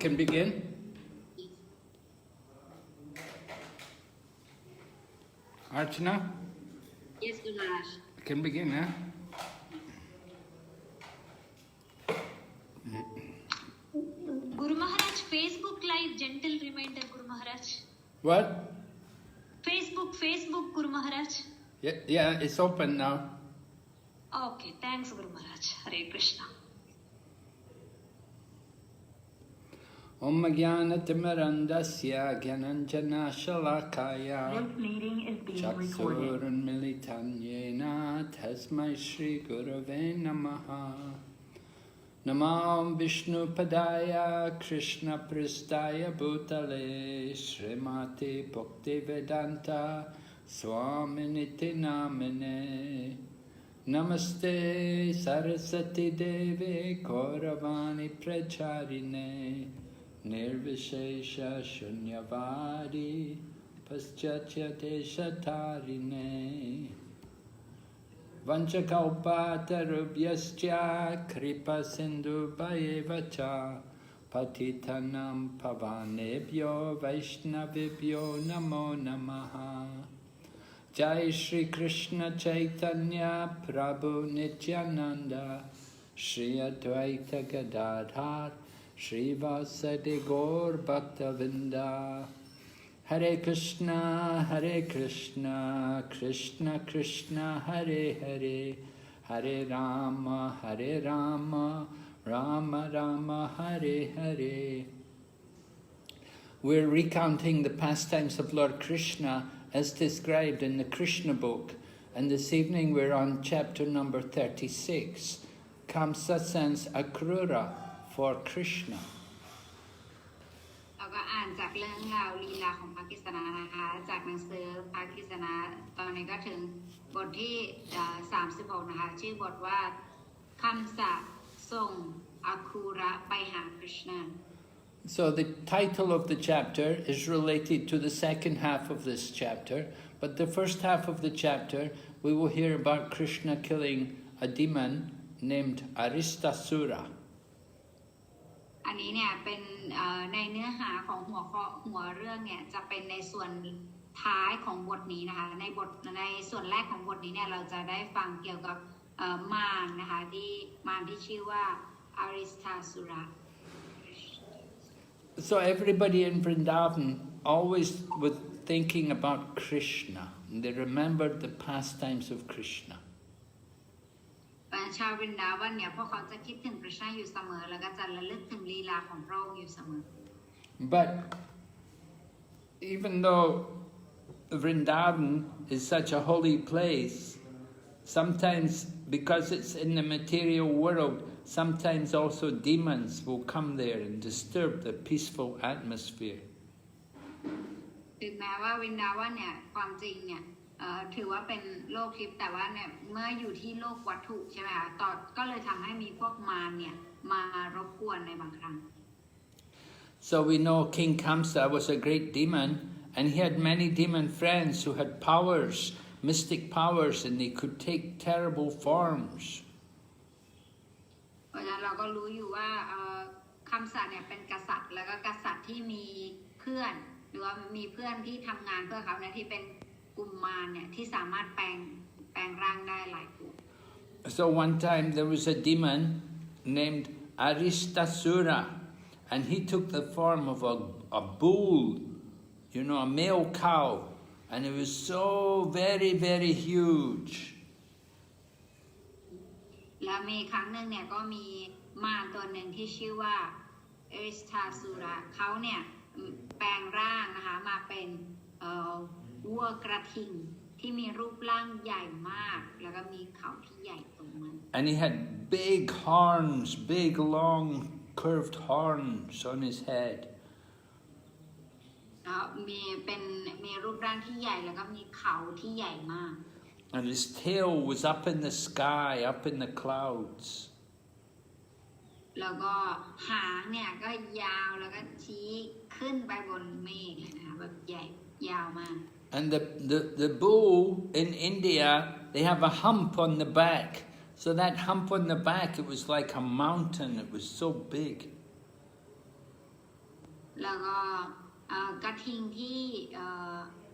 can begin. Archana? Yes, Guru Maharaj. Can begin, huh? Guru Maharaj, Facebook Live, gentle reminder, Guru Maharaj. What? Facebook, Guru Maharaj. Yeah, it's open now. Okay, thanks, Guru Maharaj. Hare Krishna. Om Jnana-timirandasya Gyananjana Shalakaya Chaksurun Militanyena Tasmai Shri Gurave Namaha Namam Vishnu Padaya Krishna Pristaya Bhutale Srimati Bhakti Vedanta Swaminiti Namine Namaste Saraswati Devi Gauravani Pracharine Nirvishesha Shunyavadi Paschatya Deshatarine Vanchakalpatarubhyascha Kripa Sindhu Bhayevacha Patitanam Pavanebhyo Vaishnavibhyo Namo Namaha Jai Shri Krishna Chaitanya Prabhu Nityananda Shri Advaita Gadadhar Shri Vasadi Gaur Bhaktavinda Hare Krishna, Krishna Krishna, Hare Hare, Hare Rama, Rama Rama, Hare Hare. We're recounting the pastimes of Lord Krishna as described in the Krishna book, and this evening we're on chapter number 36. Kaṁsa sends Akrūra for Krishna. เราก็อ่านจากเรื่องราวลีลาของพระกฤษณะนะคะจากหนังสือพระกฤษณะตอนนี้ก็ถึงบทที่36นะคะชื่อบทว่าคัมสะส่งอาคูระไปหาคริชนา So the title of the chapter is related to the second half of this chapter, but the first half of the chapter we will hear about Krishna killing a demon named Aristasura. อันนี้เนี่ยเป็นในเนื้อหาของหัวเรื่องเนี่ยจะเป็นในส่วนท้ายของบทนี้นะคะในส่วนแรกของบทนี้เนี่ยเราจะได้ฟังเกี่ยวกับมารนะคะมารที่ชื่อว่า Aristasura. So everybody in Vrindavan always was thinking about Krishna. They remembered the pastimes of Krishna. ชาววินดาวันเนี่ยพวกเขาจะคิดถึงพระชาอยู่เสมอแล้วก็จะระลึกถึงลีลาของพระองค์อยู่เสมอ But even though Vrindavan is such a holy place, sometimes because it's in the material world, sometimes also demons will come there and disturb the peaceful atmosphere. ถึงแม้ว่าวินดาวันเนี่ยความจริงเนี่ยถือว่าเป็นโลกทิพย์แต่ว่าเนี่ยเมื่ออยู่ที่โลกวัตถุใช่ไหมคะก็เลยทำให้มีพวกมารเนี่ยมารบกวนในบางครั้ง So we know King Kaṁsa was a great demon, and he had many demon friends who had powers, mystic powers, and they could take terrible forms. เพราะฉะนั้นเราก็รู้อยู่ว่าคัมสะเนี่ยเป็นกษัตริย์แล้วก็กษัตริย์ที่มีเพื่อนหรือว่ามีเพื่อนที่ทำงานเพื่อเขาเนี่ยที่เป็นกุมมารเนี่ยที่สามารถแปลงร่างได้หลายตัว So one time there was a demon named Aristasura, and he took the form of a bull, a male cow, and it was so very, very huge. และมีครั้งหนึ่งเนี่ยก็มีมารตัวหนึ่งที่ชื่อว่าเอริสทาสุระเขาเนี่ยแปลงร่างนะคะมาเป็นวัวกระทิงที่มีรูปร่างใหญ่มากแล้วก็มีเขาที่ใหญ่ตรงมัน And he had big horns, big long curved horns on his head. มีรูปร่างที่ใหญ่แล้วก็มีเขาที่ใหญ่มาก And his tail was up in the sky, up in the clouds. แล้วก็หางเนี่ยก็ยาวแล้วก็ชี้ขึ้นไปบนเมฆเลยนะคะแบบใหญ่ยาวมาก And the bull in India, they have a hump on the back. So that hump on the back, it was like a mountain. It was so big. แล้วก็กระทิงที่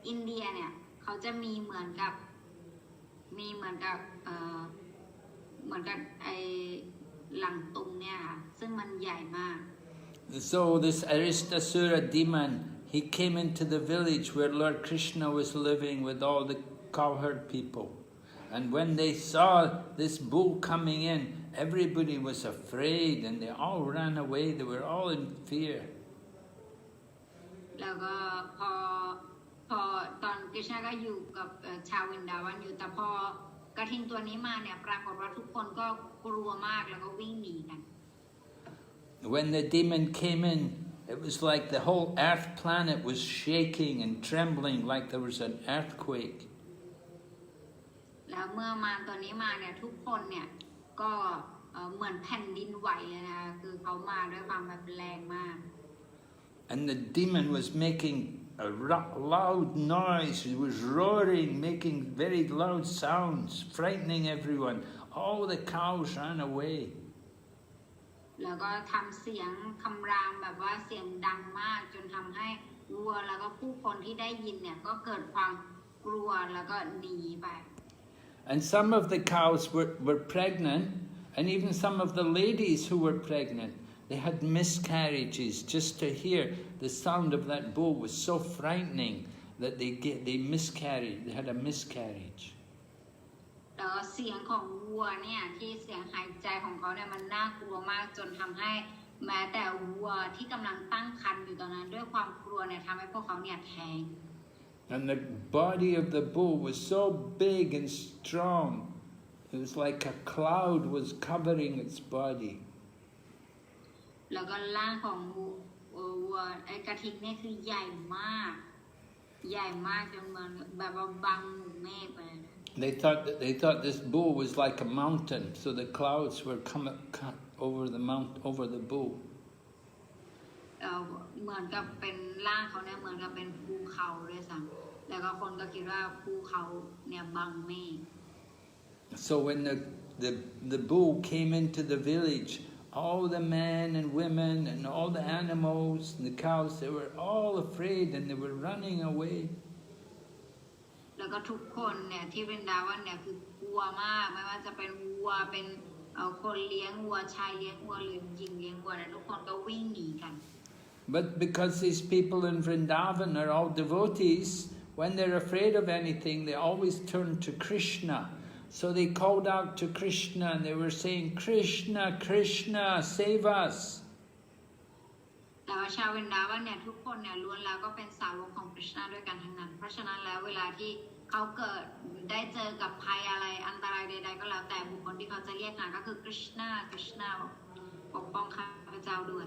อินเดียเนี่ยเขาจะมีเหมือนกับไอหลังตุงเนี่ยค่ะซึ่งมันใหญ่มาก So this Aristasura demon, he came into the village where Lord Krishna was living with all the cowherd people. And when they saw this bull coming in, everybody was afraid and they all ran away. They were all in fear. แล้วก็พอตอนกฤษณะก็อยู่กับชาววินดาวันอยู่แต่พอกระทิงตัวนี้มาเนี่ยปรากฏว่าทุกคนก็กลัวมากแล้วก็วิ่งหนีกัน When the demon came in, it was like the whole earth planet was shaking and trembling like there was an earthquake. แล้วเมื่อมารตัวนี้มาเนี่ยทุกคนเนี่ยก็เหมือนแผ่นดินไหวเลยนะคะคือเขามาด้วยความแบบแรงมาก And the demon was making a loud noise. He was roaring, making very loud sounds, frightening everyone. All the cows ran away. แล้วก็ทำเสียงคำรามแบบว่าเสียงดังมากจนทำให้วัวแล้วก็ผู้คนที่ได้ยินเนี่ยก็เกิดความกลัวแล้วก็หนีไป And some of the cows were pregnant, and even some of the ladies who were pregnant, they had miscarriages. Just to hear the sound of that bull was so frightening that they miscarried. They had a miscarriage. แล้วเสียงของวัวเนี่ยที่เสียงหายใจของเขาเนี่ยมันน่ากลัวมากจนทำให้แม้แต่วัวที่กำลังตั้งครรภ์อยู่ตอนนั้นด้วยความกลัวเนี่ยทำให้พวกเขาเนี่ยแท้ง And the body of the bull was so big and strong. It was like a cloud was covering its body. แล้วก็ร่างของวัวไอ้กระทิงเนี่ยคือใหญ่มากจนเหมือนแบบว่าบังหมู่เมฆไปเลย They thought this bull was like a mountain, so the clouds were coming over the bull. เหมือนกับเป็นร่างเขาเนี่ยเหมือนกับเป็นภูเขาด้วยซ้ำแล้วก็คนก็คิดว่าภูเขาเนี่ยบังเมฆ So when the bull came into the village, all the men and women and all the animals and the cows, they were all afraid and they were running away. แล้วก็ทุกคนเนี่ยที่วรินดาวันเนี่ยคือกลัวมากไม่ว่าจะเป็นวัวเป็นคนเลี้ยงวัวชายเลี้ยงวัวหรือหญิงเลี้ยงวัวเนี่ยทุกคนก็วิ่งหนีกัน But because these people in Vrindavan are all devotees, when they're afraid of anything, they always turn to Krishna. So they called out to Krishna and they were saying, Krishna, Krishna, save us. แต่ว่าชาววรินดาวันเนี่ยทุกคนเนี่ยล้วนแล้วก็เป็นสาวกของ Krishna ด้วยกันทั้งนั้นเพราะฉะนั้นแล้วเวลาที่เขาเกิดได้เจอกับภัยอะไรอันตรายใดๆก็แล้วแต่บุคคลที่เขาจะเรียกหาก็คือ Krishna ปกป้องข้าพเจ้าด้วย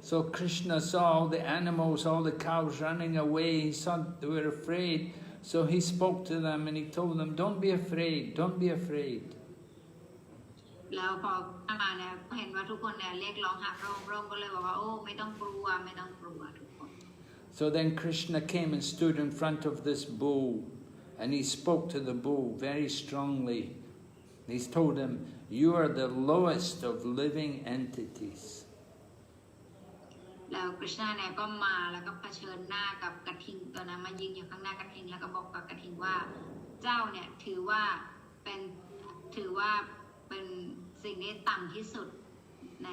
So Krishna saw all the animals, all the cows running away. He saw they were afraid. So he spoke to them and he told them, don't be afraid, don't be afraid. แล้วพอมาเนี่ยเห็นว่าทุกคนเนี่ยเรียกร้องหาพระองค์ก็เลยบอกว่าโอ้ไม่ต้องกลัวทุกคน So then Krishna came and stood in front of this bull and he spoke to the bull very strongly. He told him, you are the lowest of living entities. แล้วกฤษณะเนี่ยก็มาแล้วก็เผชิญหน้ากับกระทิงตัวนั้นมายืนอยู่ข้างหน้ากระทิงแล้วก็บอกกับกระทิงว่าเจ้าเนี่ยถือว่าเป็นสิ่งที่ต่ำที่สุดใน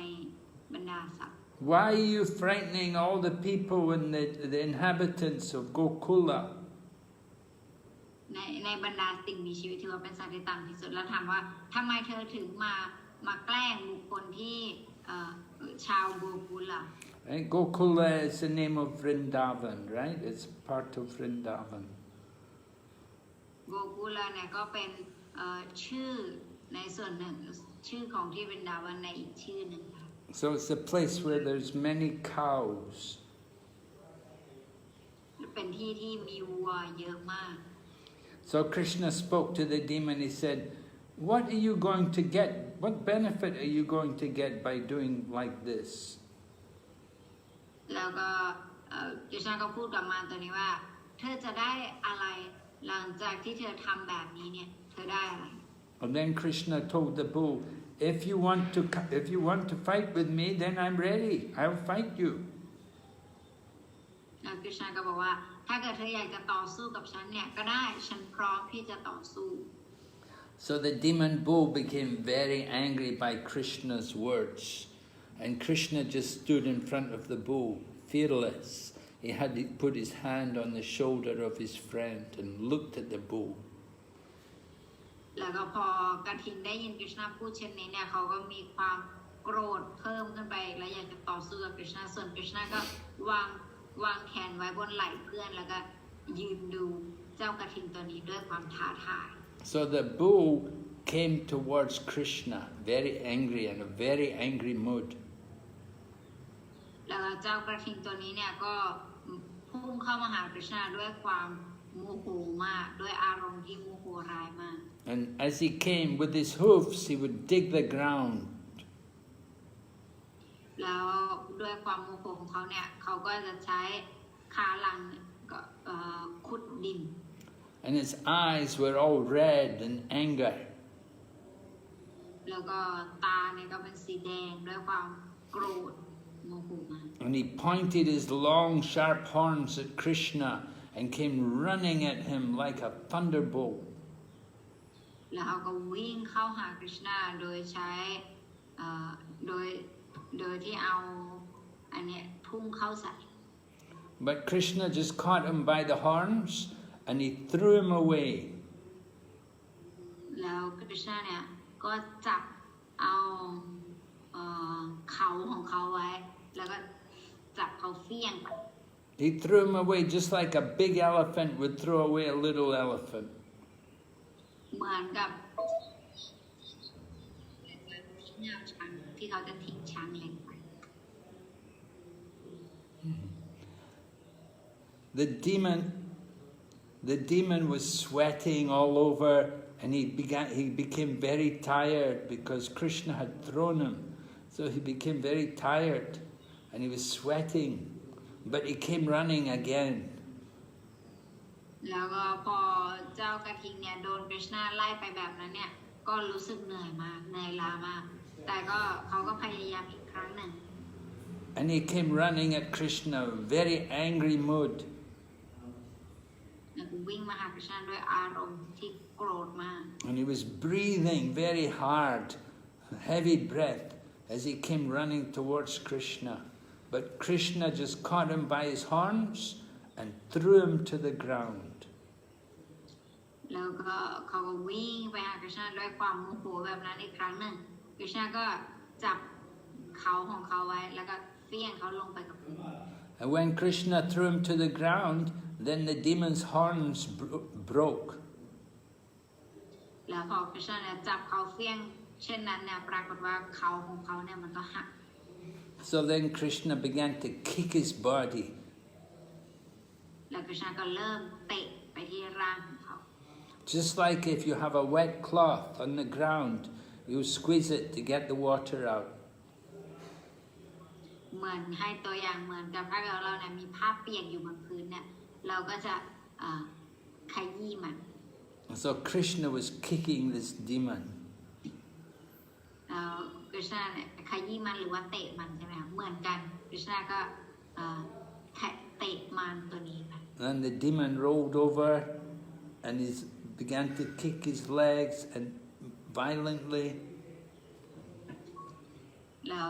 บรรดาสัตว์ Why are you frightening all the people and the inhabitants of Gokula? ในบรรดาสิ่งมีชีวิตถือว่าเป็นสัตว์ที่ต่ำที่สุดแล้วถามว่าทำไมเธอถึงมาแกล้งบุคคลที่ชาวโกกุล Right? Gokula is the name of Vrindavan, right? It's part of Vrindavan. โกกุลเนี่ยก็เป็นชื่อในส่วนหนึ่งชื่อของที่วรินดาวันในอีกชื่อหนึ่งค่ะ So it's a place where there's many cows. เป็นที่ที่มีวัวเยอะมาก So Krishna spoke to the demon. He said, what are you going to get? What benefit are you going to get by doing like this? แล้วก็กฤษณะก็พูดกับมารตัวนี้ว่าเธอจะได้อะไรหลังจากที่เธอทำแบบนี้เนี่ยเธอได้อะไร And then Krishna told the bull, if you want to fight with me, then I'm ready. I'll fight you. คริชนาก็บอกว่าถ้าเกิดเธออยากจะต่อสู้กับฉันเนี่ยก็ได้ฉันพร้อมที่จะต่อสู้ So the demon bull became very angry by Krishna's words, and Krishna just stood in front of the bull, fearless. He had put his hand on the shoulder of his friend and looked at the bull. แล้วก็พอกฐินได้ยินคริชนาพูดเช่นนี้เนี่ยเขาก็มีความโกรธเพิ่มขึ้นไปและอยากจะต่อสู้กับคริชนาส่วนคริชนาก็วางแขนไว้บนไหล่เพื่อนแล้วก็ยืนดูเจ้ากฐินตัวนี้ด้วยความท้าทาย So the bull came towards Krishna, very angry, in a very angry mood. แล้วเจ้ากฐินตัวนี้เนี่ยก็พุ่งเข้ามาหาคริชนาด้วยความโมโหมากด้วยอารมณ์ที่โมโหร้ายมาก And as he came with his hoofs, he would dig the ground. แล้วด้วยความโมโหของเขาเนี่ยเขาก็จะใช้ขาหลังขุดดิน And his eyes were all red in anger. แล้วก็ตาเนี่ยก็เป็นสีแดงด้วยความโกรธโมโหมาก And he pointed his long, sharp horns at Krishna and came running at him like a thunderbolt. แล้วเขาก็วิ่งเข้าหาคริชนาโดยใช้โดยที่เอาอันเนี้ยพุ่งเข้าใส่ But Krishna just caught him by the horns and he threw him away. แล้วคริชนาเนี่ยก็จับเอาเขาของเขาไว้แล้วก็จับเขาเฟี้ยงไป He threw him away just like a big elephant would throw away a little elephant. เหมือนกับช้างที่เขาจะทิ้งช้างเล็กไป The demon was sweating all over, and he became very tired because Krishna had thrown him. So he became very tired, and he was sweating, but he came running again. แล้วก็พอเจ้ากระทิงเนี่ยโดนคริชนาไล่ไปแบบนั้นเนี่ยก็รู้สึกเหนื่อยมากเหนื่อยล้ามากแต่ก็เขาก็พยายามอีกครั้งหนึ่ง And he came running at Krishna, very angry mood. แล้วก็วิ่งมาหาคริชนาด้วยอารมณ์ที่โกรธมาก And he was breathing very hard, heavy breath, as he came running towards Krishna. But Krishna just caught him by his horns and threw him to the ground. แล้วก็เขาก็วิ่งไปหาคริชนาด้วยความโมโหแบบนั้นอีกครั้งหนึ่งคริชนาก็จับเขาของเขาไว้แล้วก็เฟี้ยงเขาลงไปกับพื้น And when Krishna threw him to the ground, then the demon's horns broke. แล้วพอคริชนาเนี่ยจับเขาเฟี้ยงเช่นนั้นเนี่ยปรากฏว่าเขาของเขาเนี่ยมันก็หัก So then Krishna began to kick his body. แล้วคริชนาก็เริ่มเตะไปที่ร่างของเขา Just like if you have a wet cloth on the ground, you squeeze it to get the water out. เหมือนให้ตัวอย่างเหมือนกับถ้าเราเนี่ยมีผ้าเปียกอยู่บนพื้นเนี่ยเราก็จะขยี้มัน So Krishna was kicking this demon. คริชนาเนี่ยขยี้มันหรือว่าเตะมันใช่ไหมคะเหมือนกันคริชนาก็เตะมันตัวนี้ไป And the demon rolled over and began to kick his legs and violently. แล้ว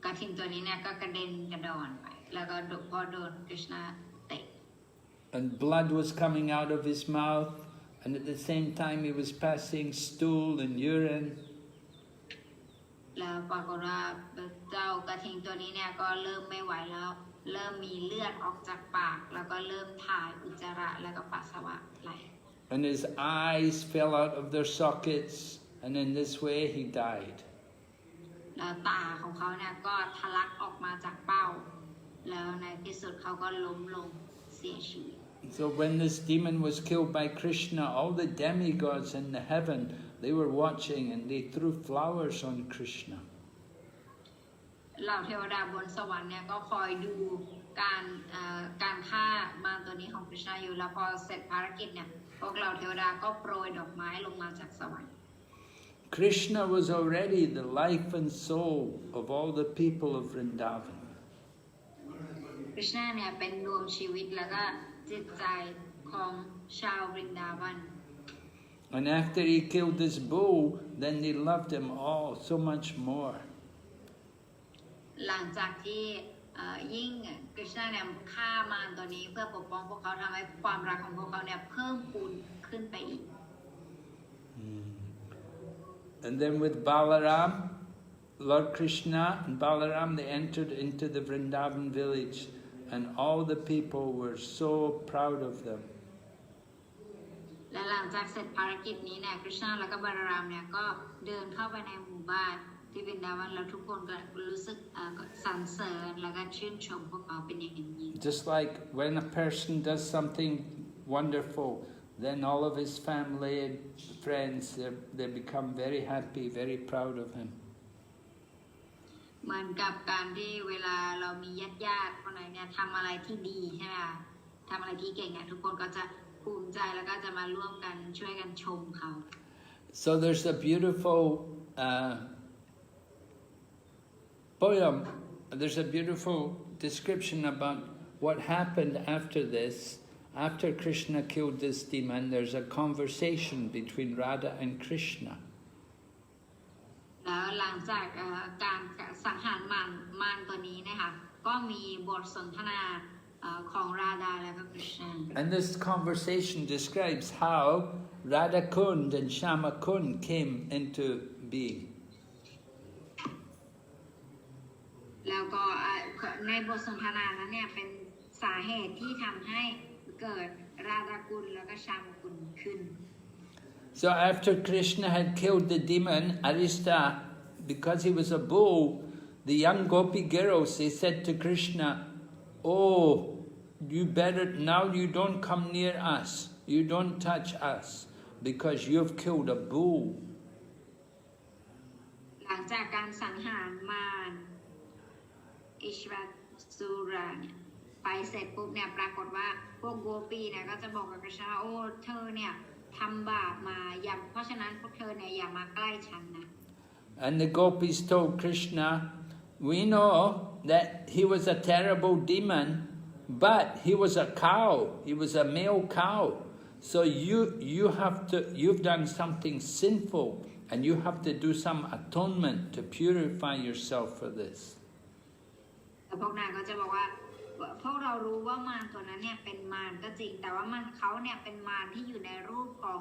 กระทิงตัวนี้เนี่ยก็กระเด็นกระดอนไปแล้วก็พอโดนคริชนาเตะ And blood was coming out of his mouth, and at the same time he was passing stool and urine. แล้วปรากฏว่าเจ้ากระทิงตัวนี้เนี่ยก็เริ่มไม่ไหวแล้วเริ่มมีเลือดออกจากปากแล้วก็เริ่มถ่ายอุจจาระแล้วก็ปัสสาวะไหล And his eyes fell out of their sockets, and in this way he died. แล้วตาของเขาเนี่ยก็ทะลักออกมาจากเป้าแล้วในที่สุดเขาก็ล้มลงเสียชีวิต So when this demon was killed by Krishna, all the demigods in the heaven, they were watching and they threw flowers on Krishna. เหล่าเทวดาบนสวรรค์เนี่ยก็คอยดูการฆ่ามารตัวนี้ของคริชนาอยู่แล้วพอเสร็จภารกิจเนี่ยพวกเหล่าเทวดาก็โปรยดอกไม้ลงมาจากสวรรค์ Krishna was already the life and soul of all the people of Vrindavan. Krishna เนี่ยเป็นดวงชีวิตแล้วก็จิตใจของชาววรินดาวัน And after he killed this bull, then they loved him all so much more. หลังจากที่ยิ่งกฤษณะเนี่ยฆ่ามารตัวนี้เพื่อปกป้องพวกเขาทำให้ความรักของพวกเขาเนี่ยเพิ่มพูนขึ้นไปอีก And then with Balaram, Lord Krishna and Balaram, they entered into the Vrindavan village, and all the people were so proud of them. และหลังจากเสร็จภารกิจนี้เนี่ยกฤษณะและก็บาลารามเนี่ยก็เดินเข้าไปในหมู่บ้านที่วรินดาวันแล้วทุกคนก็รู้สึกสรรเสริญและก็ชื่นชมพวกเขาเป็นอย่างยิ่ง Just like when a person does something wonderful, then all of his family and friends, they become very happy, very proud of him. เหมือนกับการที่เวลาเรามีญาติคนไหนเนี่ยทำอะไรที่ดีใช่ไหมคะทำอะไรที่เก่งเนี่ยทุกคนก็จะภูมิใจแล้วก็จะมาร่วมกันช่วยกันชมเขา So there's a beautiful poem, there's a beautiful description about what happened after this. After Krishna killed this demon, there's a conversation between Radha and Krishna. แล้วหลังจากการสังหารมารตัวนี้นะคะก็มีบทสนทนาของราดาและก็กฤษณะ And this conversation describes how Radha Kund and Shama Kund came into being. แล้วก็ในบทสนทนานั้นเนี่ยเป็นสาเหตุที่ทำให้เกิดราดากุลแล้วก็ชามกุลขึ้น So after Krishna had killed the demon Arista, because he was a bull, the young gopi girls, they said to Krishna, "Oh, you better now you don't come near us, you don't touch us, because you've killed a bull." หลังจากการสังหารมารอิชวัตสุราเนี่ยไปเสร็จปุ๊บเนี่ยปรากฏว่าพวกโกปีเนี่ยก็จะบอกกับกฤษณะโอ้เธอเนี่ยทำบาปมาเพราะฉะนั้นพวกเธอเนี่ยอย่ามาใกล้ฉันนะ And the gopis told Krishna, "We know that he was a terrible demon, but he was a cow, he was a male cow. So you've done something sinful, and you have to do some atonement to purify yourself for this." พวกนางก็จะบอกว่าพวกเรารู้ว่ามารตัวนั้นเนี่ยเป็นมารก็จริงแต่ว่าเขาเนี่ยเป็นมารที่อยู่ในรูปของ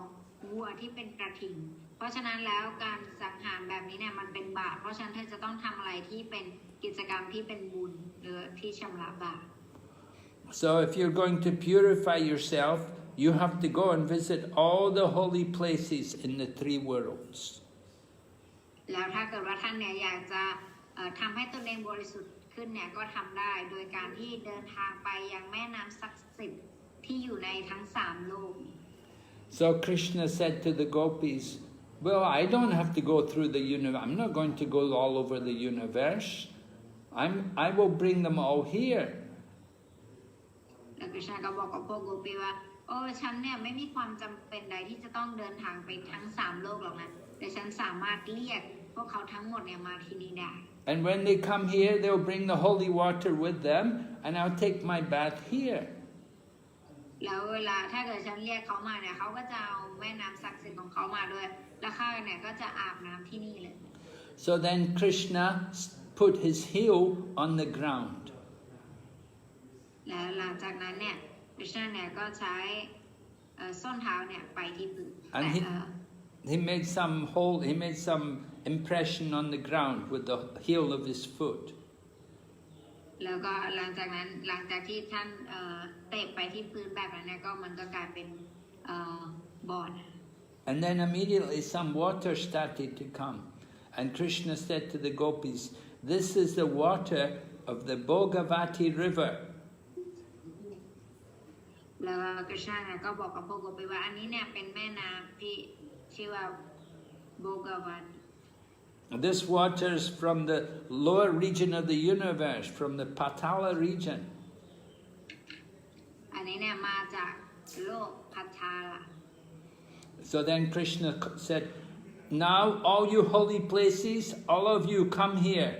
วัวที่เป็นกระทิงเพราะฉะนั้นแล้วการสังหารแบบนี้เนี่ยมันเป็นบาปเพราะฉะนั้นเธอจะต้องทำอะไรที่เป็นกิจกรรมที่เป็นบุญหรือที่ชำระบาป So if you're going to purify yourself, you have to go and visit all the holy places in the three worlds. แล้วถ้าเกิดว่าท่านเนี่ยอยากจะทำให้ตนเองบริสุทธิ์ขึ้นเนี่ยก็ทำได้โดยการที่เดินทางไปยังแม่น้ำศักดิ์สิทธิ์ที่อยู่ในทั้ง3โลก So Krishna said to the gopis, "Well, I don't have to go through the universe. I'm not going to go all over the universe. I will bring them all here." แล้วกฤษณะก็บอกกับพวกโกปีว่าโอ้ฉันเนี่ยไม่มีความจำเป็นใดที่จะต้องเดินทางไปทั้ง3โลกหรอกนะแต่ฉันสามารถเรียกพวกเขาทั้งหมดเนี่ยมาที่นี่ได้ And when they come here, they'll bring the holy water with them, and I'll take my bath here. แล้วเวลาถ้าเกิดฉันเรียกเขามาเนี่ยเขาก็จะเอาแม่น้ำศักดิ์สิทธิ์ของเขามาด้วยแล้วข้าเนี่ยก็จะอาบน้ำที่นี่เลย So then Krishna put his heel on the ground. แล้วหลังจากนั้นเนี่ยกฤษณะเนี่ยก็ใช้ส้นเท้าเนี่ยไปที่พื้น And he made some impression on the ground with the heel of his foot. แล้วก็หลังจากที่ท่านเตะไปที่พื้นแบบนั้นเนี่ยก็มันก็กลายเป็นบ่อ And then immediately some water started to come. And Krishna said to the gopis, "This is the water of the Bhogavati river." แล้วกฤษณะเนี่ยก็บอกกับพวกโกปีว่าอันนี้เนี่ยเป็นแม่น้ำที่ชื่อว่าโบกวัต This water is from the lower region of the universe, from the Patala region. อันนี้เนี่ยมาจากโลกพัทาลา So then Krishna said, "Now all you holy places, all of you come here."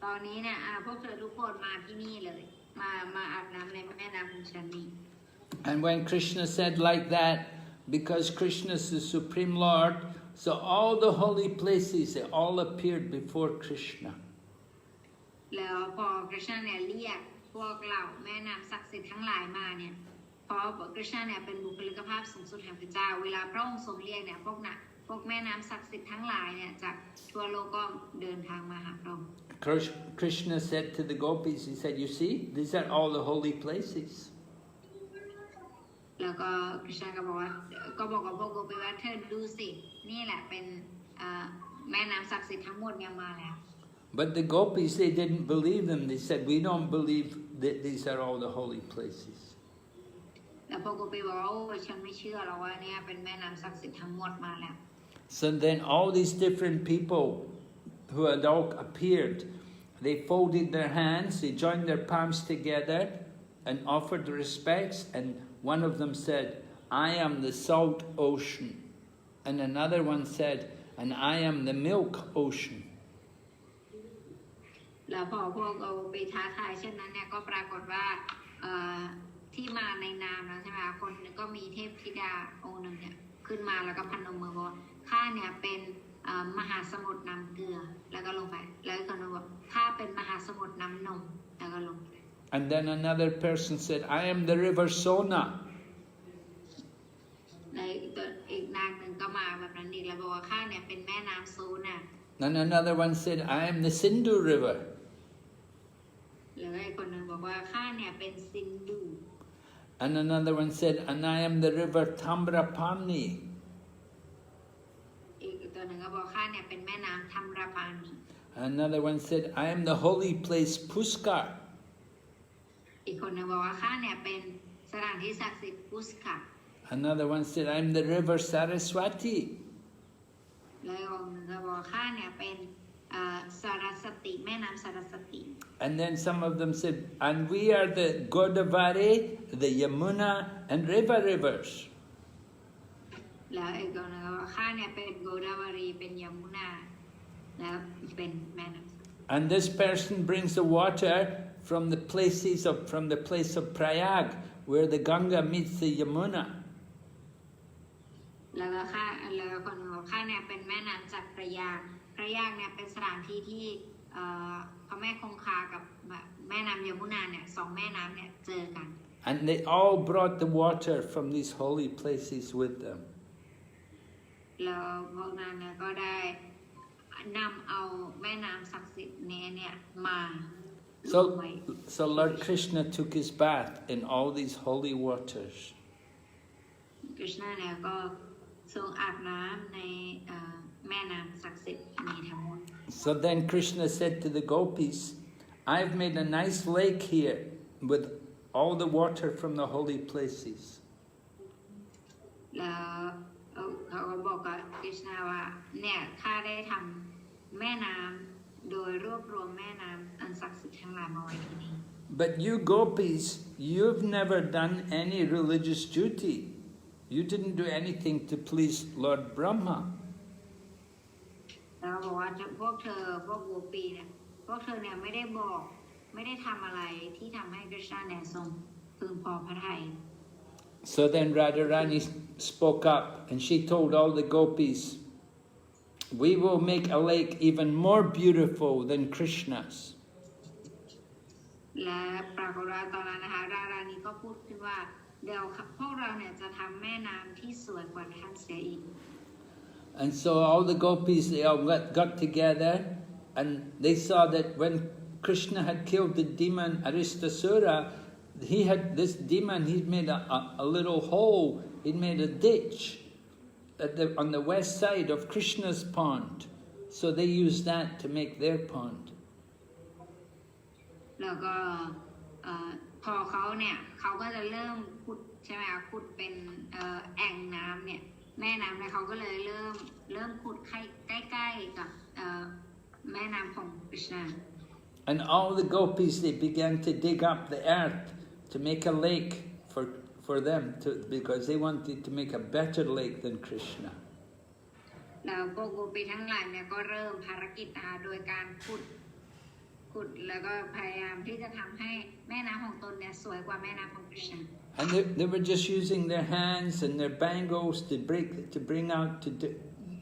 ตอน อนนี้เนี่ยพวกเธอทุกคนมาที่นี่เลยมาอาบน้ำในแม่น้ำของฉันนี่ And when Krishna said like that, because Krishna is the Supreme Lord, so all the holy places, they all appeared before Krishna. แล้วพอคริชนาเนี่ยเรียกพวกเหล่าแม่น้ำศักดิ์สิทธิ์ทั้งหลายมาเนี่ยเพราะคริชนาเนี่ยเป็นบุคลิกภาพสูงสุดแห่งพระเจ้าเวลาพระองค์ทรงเรียกเนี่ยพวกแม่น้ำศักดิ์สิทธิ์ทั้งหลายเนี่ยจากทั่วโลกก็เดินทางมาหาพระองค์ Krishna said to the gopis, he said, you see, these are all the holy places. แล้วก็คริชนาก็บอกกับพวกโกปิว่าเธอดูสินี่แหละเป็นแม่น้ำศักดิ์สิทธิ์ทั้งหมดเนี่ยมาแล้ว But the gopis, they didn't believe them. They said, we don't believe that these are all the holy places. แล้วพวกโกปิบอกว่าโอ้ฉันไม่เชื่อหรอกว่าเนี่ยเป็นแม่น้ำศักดิ์สิทธิ์ทั้งหมดมาแล้ว So then all these different people who had all appeared, they folded their hands, they joined their palms together and offered respects, and one of them said, I am the salt ocean. And another one said, and I am the milk ocean. แล้วพอพวกเอาไปท้าทายเช่นนั้นเนี่ยก็ปรากฏว่าที่มาในนามแล้วใช่ไหมคนนึงก็มีเทพธิดาองค์หนึ่งเนี่ยขึ้นมาแล้วก็พนมมือบอกข้าเนี่ยเป็นมหาสมุทรน้ำเกลือแล้วก็ลงไปแล้วคนนึงบอกข้าเป็นมหาสมุทรน้ำนมแล้วก็ลง And then another person said, I am the river Sona. แล้วอีกนางหนึ่งก็มาแบบนั้นอีกแล้วบอกว่าข้าเนี่ยเป็นแม่น้ำโซน่ะ And another one said, I am the Sindhu river. แล้วอีกคนหนึ่งบอกว่าข้าเนี่ยเป็นซินดู And another one said, and I am the river Tamrapanni. อีกตัวหนึ่งก็บอกข้าเนี่ยเป็นแม่น้ำธัมรปานี Another one said, I am the holy place Puskar. อีกคนหนึ่งบอกว่าข้าเนี่ยเป็นสถานที่ศักดิ์สิทธิ์พุสกะ Another one said, I am the river Saraswati. แล้วอีกคนหนึ่งก็บอกว่าข้าเนี่ยเป็นสารสติแม่น้ำสารสติ And then some of them said, and we are the Godavari, the Yamuna, and River rivers. แล้วอีกคนหนึ่งก็บอกข้าเนี่ยเป็นโกดาวารีเป็นยมุนาแล้วเป็นแม่น้ำ And this person brings the water from the place of Prayag, where the Ganga meets the Yamuna. แล้วคนหนึ่งบอกข้าเนี่ยเป็นแม่น้ำจากพระยากเนี่ยเป็นสถานที่ที่พระแม่คงคากับแม่น้ำยมุนาเนี่ยสองแม่น้ำเนี่ยเจอกัน And they all brought the water from these holy places with them. แล้วพวกนั้นเนี่ยก็ได้นำเอาแม่น้ำศักดิ์สิทธิ์เนี่ยมา So Lord Krishna took his bath in all these holy waters. กฤษณะเนี่ยก็ทรงอาบน้ำในแม่น้ำศักดิ์สิทธิ์นี้ทั้งหมด So then Krishna said to the gopis, I've made a nice lake here with all the water from the holy places. แล้วเขาก็บอกกับกฤษณะว่าเนี่ยข้าได้ทำแม่น้ำโดยรวบรวมแม่น้ำอันศักดิ์สิทธิ์ทั้งหลายมาไว้ที่นี่ But you gopis, you've never done any religious duty. You didn't do anything to please Lord Brahma. แล้วบอกว่าพวกโกปีเนี่ยพวกเธอเนี่ยไม่ได้ทำอะไรที่ทำให้กฤษณะเนี่ยทรงพึงพอพระทัย So then Radharani spoke up and she told all the gopis, we will make a lake even more beautiful than Krishna's. และปรากฏว่าตอนนั้นนะคะรารานีก็พูดขึ้นว่าเดี๋ยวพวกเราเนี่ยจะทำแม่น้ำที่สวยกว่าท่านเสียอีก And so all the gopis, they all got together and they saw that when Krishna had killed the demon Aristasura, this demon, he'd made a little hole, he'd made a ditch on the west side of Krishna's pond. So they used that to make their pond. แล้วก็พอเขาก็จะเริ่มขุดใช่ไหมคะขุดเป็นแอ่งน้ำเนี่ยแม่น้ำเนี่ยเขาก็เลยเริ่มขุดใกล้ๆกับแม่น้ำของกฤษณะ And all the gopis, they began to dig up the earth to make a lake for them, because they wanted to make a better lake than Krishna. แล้วพวกโกปีทั้งหลายเนี่ยก็เริ่มภารกิจโดยการขุด ขุดแล้วก็พยายามที่จะทำให้แม่น้ำของตนเนี่ยสวยกว่าแม่น้ำของ Krishna And they were just using their hands and their bangles to bring out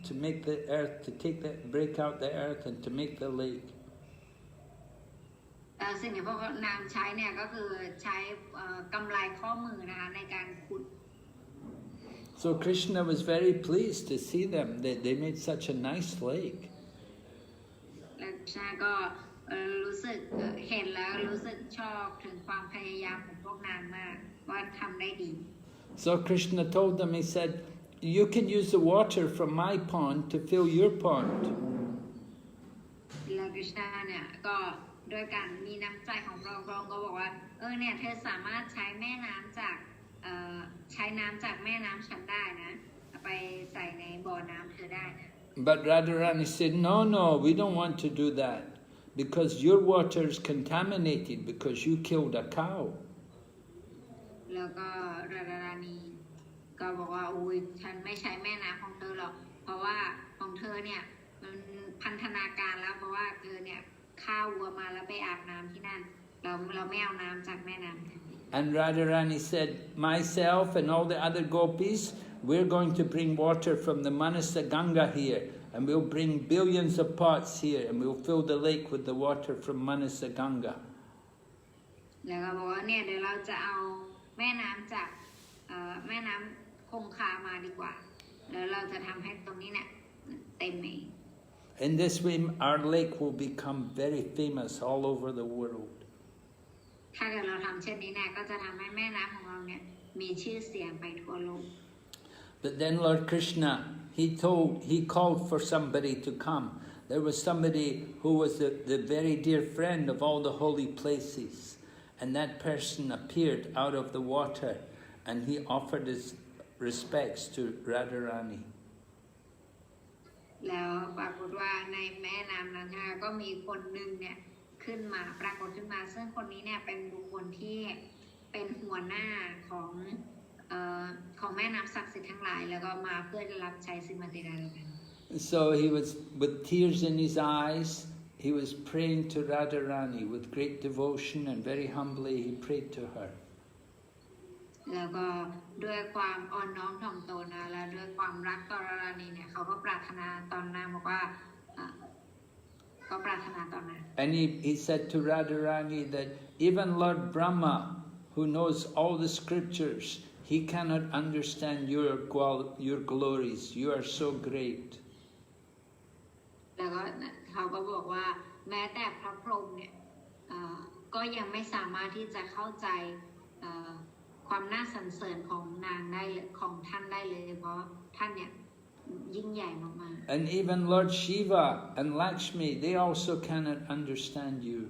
to make the earth, break out the earth and to make the lake. สิ่งที่พวกนางใช้เนี่ยก็คือใช้กำไลข้อมือนะคะในการขุด So Krishna was very pleased to see them. They made such a nice lake. และKrishnaก็รู้สึกเห็นแล้วรู้สึกชอบถึงความพยายามของพวกนางมากว่าทำได้ดี So Krishna told them, he said, you can use the water from my pond to fill your pond. แล้วKrishnaเนี่ยก็ด้วยการมีน้ำใจของพระองค์ก็บอกว่าเนี่ยเธอสามารถใช้แม่น้ำจากใช้น้ำจากแม่น้ำฉันได้นะไปใส่ในบ่อน้ำเธอได้นะ But Radharani said, no, we don't want to do that because your water is contaminated because you killed a cow. แล้วก็Radharaniก็บอกว่าอุ้ยฉันไม่ใช้แม่น้ำของเธอหรอกเพราะว่าของเธอเนี่ยมันพันธนาการแล้วเพราะว่าเธอเนี่ยฆ่าวัวมาแล้วไปอาบน้ำที่นั่นเราไม่เอาน้ำจากแม่น้ำ And Radharani said, myself and all the other gopis, we're going to bring water from the Manasa Ganga here, and we'll bring billions of pots here, and we'll fill the lake with the water from Manasa Ganga. แล้วก็บอกว่าเนี่ยเดี๋ยวเราจะเอาแม่น้ำจากแม่น้ำคงคามาดีกว่าแล้วเราจะทำให้ตรงนี้เนี่ยเต็มเอง In this way, our lake will become very famous all over the world. ถ้าเกิดเราทำเช่นนี้เนี่ยก็จะทำให้แม่น้ำของเราเนี่ยมีชื่อเสียงไปทั่วโลก But then Lord Krishna, he called for somebody to come. There was somebody who was the very dear friend of all the holy places, and that person appeared out of the water, and he offered his respects to Radharani. แล้วปรากฏว่าในแม่น้ำนั้นก็มีคนหนึ่งเนี่ยขึ้นมาปรากฏขึ้นมาซึ่งคนนี้เนี่ยเป็นบุคคลที่เป็นหัวหน้าของแม่น้ำศักดิ์สิทธิ์ทั้งหลายแล้วก็มาเพื่อจะรับใช้สิมาติรากัน So he was with tears in his eyes. He was praying to Radharani with great devotion and very humbly he prayed to her. แล้วก็ด้วยความอ่อนน้อมถ่อมตนนะและด้วยความรักต่อRadharaniเนี่ยเขาก็ปรารถนาตอนนั้นบอกว่าก็ปรารถนาตอนนั้น And he said to Radharani that even Lord Brahma, who knows all the scriptures, he cannot understand your glories. You are so great. แล้วก็เขาก็บอกว่าแม้แต่พระพรหมเนี่ยก็ยังไม่สามารถที่จะเข้าใจความน่าสรรเสริญของนางได้ของท่านได้เลยเพราะท่านเนี่ยยิ่งใหญ่มากๆ And even Lord Shiva and Lakshmi, they also cannot understand you.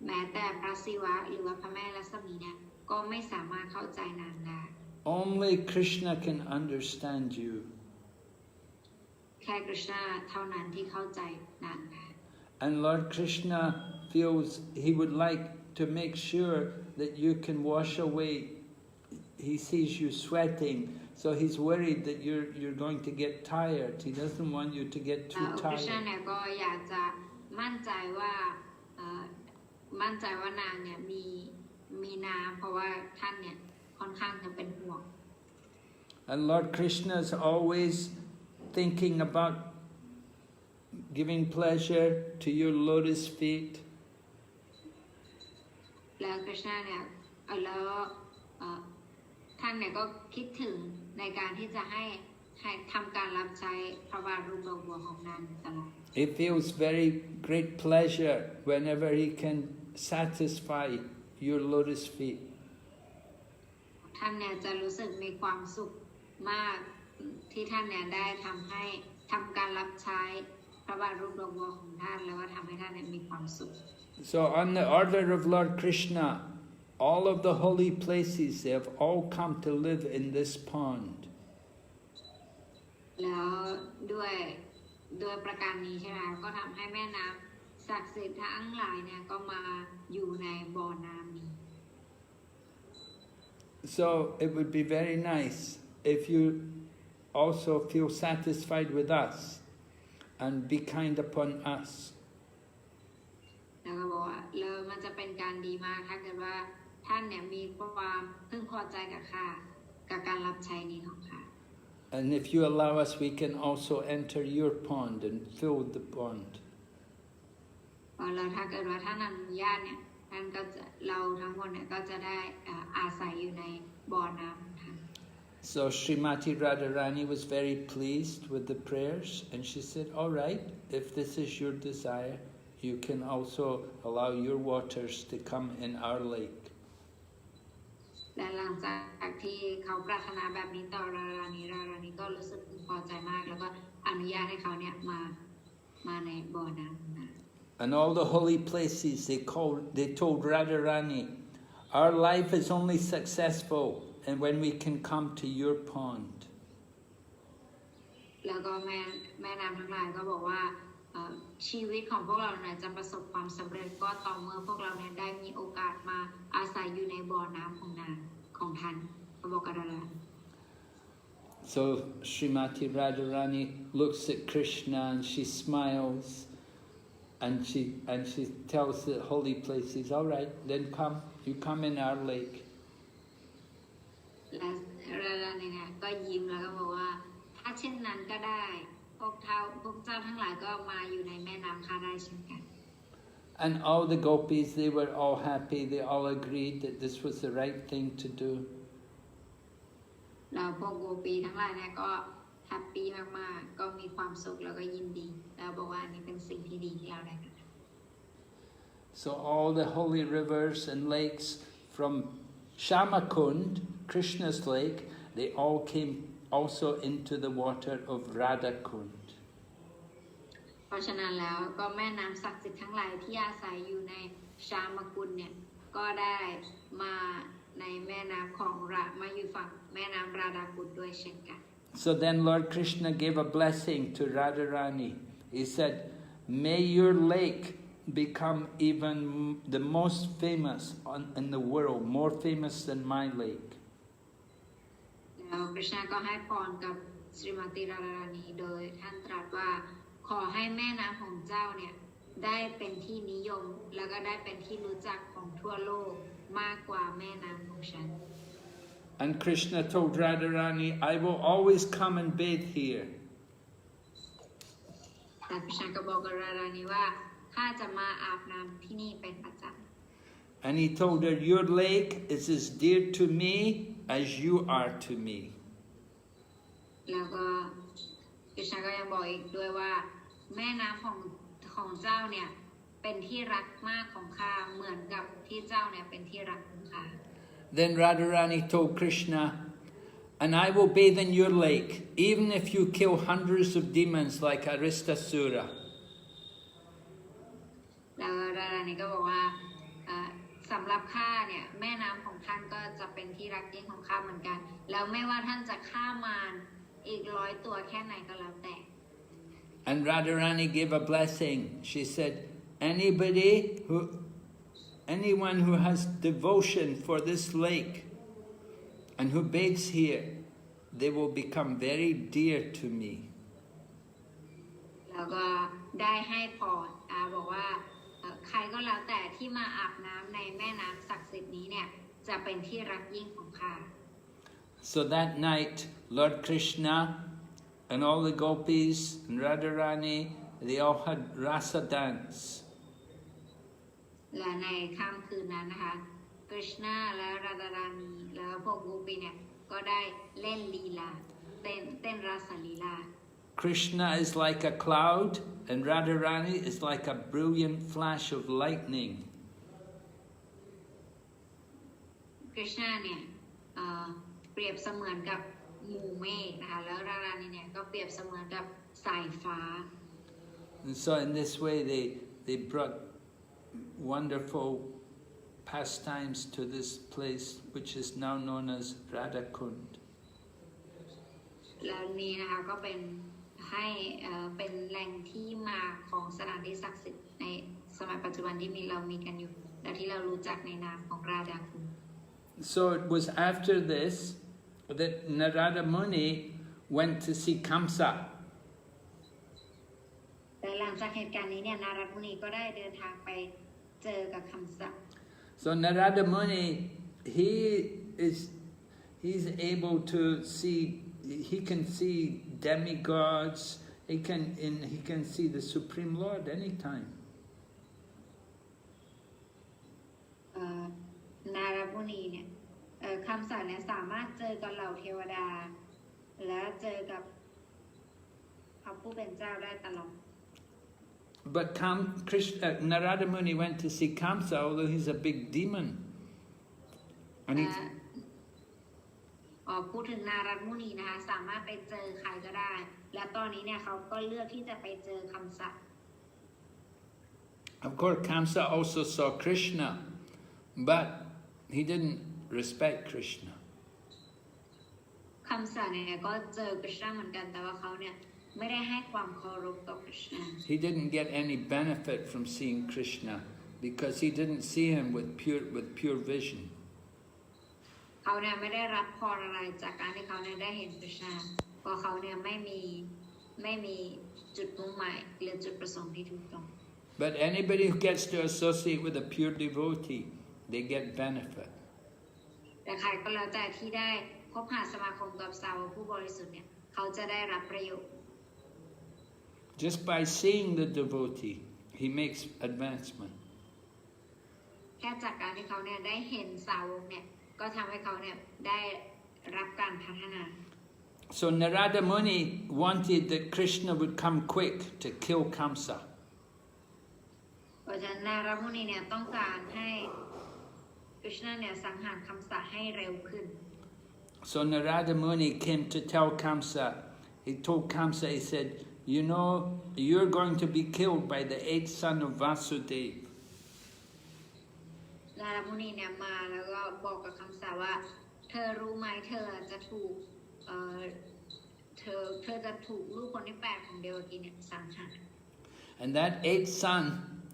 แม้แต่พระศิวะหรือว่าพระแม่ลักษมีเนี่ยก็ไม่สามารถเข้าใจนางได้ Only Krishna can understand you. แค่ Krishna เท่านั้นที่เข้าใจนางได้ And Lord Krishna feels he would like to make sure that you can wash away. He sees you sweating, so he's worried that you're going to get tired. He doesn't want you to get too tired. Krishna เนี่ยก็อยากจะมั่นใจว่านางเนี่ยมีน้ำเพราะว่าท่านเนี่ยค่อนข้างจะเป็นห่วง And Lord Krishna is always thinking about giving pleasure to your lotus feet. แล้วKrishnaเนี่ยแล้วท่านเนี่ยก็คิดถึงในการที่จะให้ทำการรับใช้พระบาทรูปดอกบัวของนางตลอด He feels very great pleasure whenever he can satisfy your lotus feet. ท่านเนี่ยจะรู้สึกมีความสุขมากที่ท่านเนี่ยได้ทำการรับใช้พระบาทรูปดอกบัวของท่านแล้วก็ทำให้ท่านเนี่ยมีความสุข So on the order of Lord Krishna, all of the holy places, they have all come to live in this pond. แล้วด้วยประการนี้ใช่ไหมก็ทำให้แม่น้ำศักดิ์สิทธิ์ทั้งหลายเนี่ยก็มาอยู่ในบ่อน้ำนี้ So it would be very nice if you also feel satisfied with us and be kind upon us. แล้วมันจะเป็นการดีมากถ้าเกิดว่าท่านเนี่ยมีความพึงพอใจกับข้ากับการรับใช้นี้ของข้า And if you allow us, we can also enter your pond and fill the pond. แล้วถ้าเกิดว่าท่านอนุญาตเนี่ยท่านก็จะเราทั้งหมดเนี่ยก็จะได้อาศัยอยู่ในบ่อน้ำของท่าน So Srimati Radharani was very pleased with the prayers, and she said, all right, if this is your desire, you can also allow your waters to come in our lake. และหลังจากที่เขาปรารถนาแบบนี้ต่อรารานีก็รู้สึกพอใจมากแล้วก็อนุญาตให้เขาเนี่ยมาในบ่อน้ำนะ And all the holy places, they told Radharani, our life is only successful and when we can come to your pond. แล้วก็แม่น้ำทั้งหลายก็บอกว่าชีวิตของพวกเราเนี่ยจะประสบความสำเร็จก็ต่อเมื่อพวกเราเนี่ยได้มีโอกาสมาอาศัยอยู่ในบ่อน้ำของท่านพระบอกกับเรา So Srimati Radharani looks at Krishna and she smiles and she tells the holy places, all right, then come, you come in our lake. และรารานีเนี่ยก็ยิ้มแล้วก็บอกว่าถ้าเช่นนั้นก็ได้พวกเจ้าทั้งหลายก็มาอยู่ในแม่น้ำข้าได้เช่นกัน And all the gopis, they were all happy, they all agreed that this was the right thing to do. แล้วพวกโกปีทั้งหลายเนี่ยก็แฮปปี้มากๆก็มีความสุขแล้วก็ยินดีแล้วบอกว่าอันนี้เป็นสิ่งที่ดีที่เราได้ทำ So all the holy rivers and lakes from Shamakund, Krishna's lake, they all came also into the water of Radhakund. เพราะฉะนั้นแล้วก็แม่น้ำศักดิ์สิทธิ์ทั้งหลายที่อาศัยอยู่ในชามกุลเนี่ยก็ได้มาในแม่น้ำของมาอยู่ฝั่งแม่น้ำราดากุลด้วยเช่นกัน So then Lord Krishna gave a blessing to Radharani. He said, may your lake become even the most famous in the world, more famous than my lake. แล้วคริชนาก็ให้พรกับสรีมติรารานีโดยท่านตรัสว่าขอให้แม่น้ำของเจ้าเนี่ยได้เป็นที่นิยมแล้วก็ได้เป็นที่รู้จักของทั่วโลกมากกว่าแม่น้ำของฉัน And Krishna told Radharani, I will always come and bathe here. แต่คริชนาก็บอกกับรารานีว่าข้าจะมาอาบน้ำที่นี่เป็นประจำ And he told her, your lake is as dear to me as you are to me. แล้วก็คริชนาก็ยังบอกอีกด้วยว่าแม่น้ำของเจ้าเนี่ยเป็นที่รักมากของข้าเหมือนกับที่เจ้าเนี่ยเป็นที่รักของข้า Then Radharani told Krishna, and I will bathe in your lake, even if you kill hundreds of demons like Aristasura. แล้วรารานีก็บอกว่าสำหรับข้าเนี่ยแม่น้ำของท่านก็จะเป็นที่รักยิ่งของข้าเหมือนกันแล้วไม่ว่าท่านจะฆ่ามารอีก100 ตัวแค่ไหนก็แล้วแต่ And Radharani gave a blessing. She said, anyone who has devotion for this lake and who bathes here, they will become very dear to me. แล้วก็ได้ให้พรบอกว่าใครก็แล้วแต่ที่มาอาบน้ำในแม่น้ำศักดิ์สิทธิ์นี้เนี่ยจะเป็นที่รักยิ่งของข้า So that night, Lord Krishna and all the gopis and Radharani, they all had rasa dance. และในค่ำคืนนั้นนะคะกฤษณาและราดารานีแล้วพวกโกปีเนี่ยก็ได้เล่นลีลาเต้นราสลีลา Krishna is like a cloud and Radharani is like a brilliant flash of lightning. กฤษณาเนี่ยเปรียบเสมือนกับหมู่เมฆนะคะแล้วรารานีเนี่ยก็เปรียบเสมือนกับสายฟ้า And so in this way they brought wonderful pastimes to this place which is now known as Radhakund. แล้วนี้นะคะก็เป็นให้เป็นแหล่งที่มาของสถานที่ศักดิ์สิทธิ์ในสมัยปัจจุบันที่เรามีกันอยู่และที่เรารู้จักในนามของราดาคุณ So it was after this that Narada Muni went to see Kaṁsa. แต่หลังจากเหตุการณ์นี้เนี่ยนารัตมุนีก็ได้เดินทางไป เจอกับคำศัพท์ So Narada Muni, he's able to see, he can see demigods, he can see the Supreme Lord anytime. นารามุนีเนี่ยคำศัพท์เนี่ยสามารถเจอกับเหล่าเทวดาและเจอกับพระผู้เป็นเจ้าได้ตลอด But Narada Muni went to see Kaṁsa, although he's a big demon. And he, พูดถึงนารามุนีนะคะสามารถไปเจอใครก็ได้และตอนนี้เนี่ยเขาก็เลือกที่จะไปเจอคำศัพท์ of course, Kaṁsa also saw Krishna, but he didn't respect Krishna. คำศัพท์เนี่ยก็เจอกฤษณะเหมือนกันแต่ว่าเขาเนี่ยไม่ได้ให้ความเคารพต่อกฤษณะ He didn't get any benefit from seeing Krishna because he didn't see him with pure vision. เขาเนี่ยไม่ได้รับพรอะไรจากการที่เขาเนี่ยได้เห็นกฤษณะเพราะเขาเนี่ยไม่มีจุดมุ่งหมายหรือจุดประสงค์ที่ถูกต้อง But anybody who gets to associate with a pure devotee, they get benefit. แต่ใครก็แล้วแต่ที่ได้คบหาสมาคมกับสาวกผู้บริสุทธิ์เนี่ยเขาจะได้รับประโยชน์ Just by seeing the devotee, he makes advancement. แค่จากการที่เขาเนี่ยได้เห็นสาวกเนี่ยก็ทำให้เขาเนี่ยได้รับการพัฒนา So Narada Muni wanted that Krishna would come quick to kill Kaṁsa. เพราะฉะนั้นนารามุนีเนี่ยต้องการให้กฤษณะเนี่ยสังหารคำศัพท์ให้เร็วขึ้น So Narada Muni came to tell Kaṁsa, he told Kaṁsa, he said, you know, you're going to be killed by the 8th son of Vasudeva. นารามุนีเนี่ยมาแล้วก็บอกกับคำศัพท์ว่าเธอรู้ไหมเธอจะถูกเธอจะถูกลูกคนที่8ของเดวกีเนี่ยสังหาร And that 8th son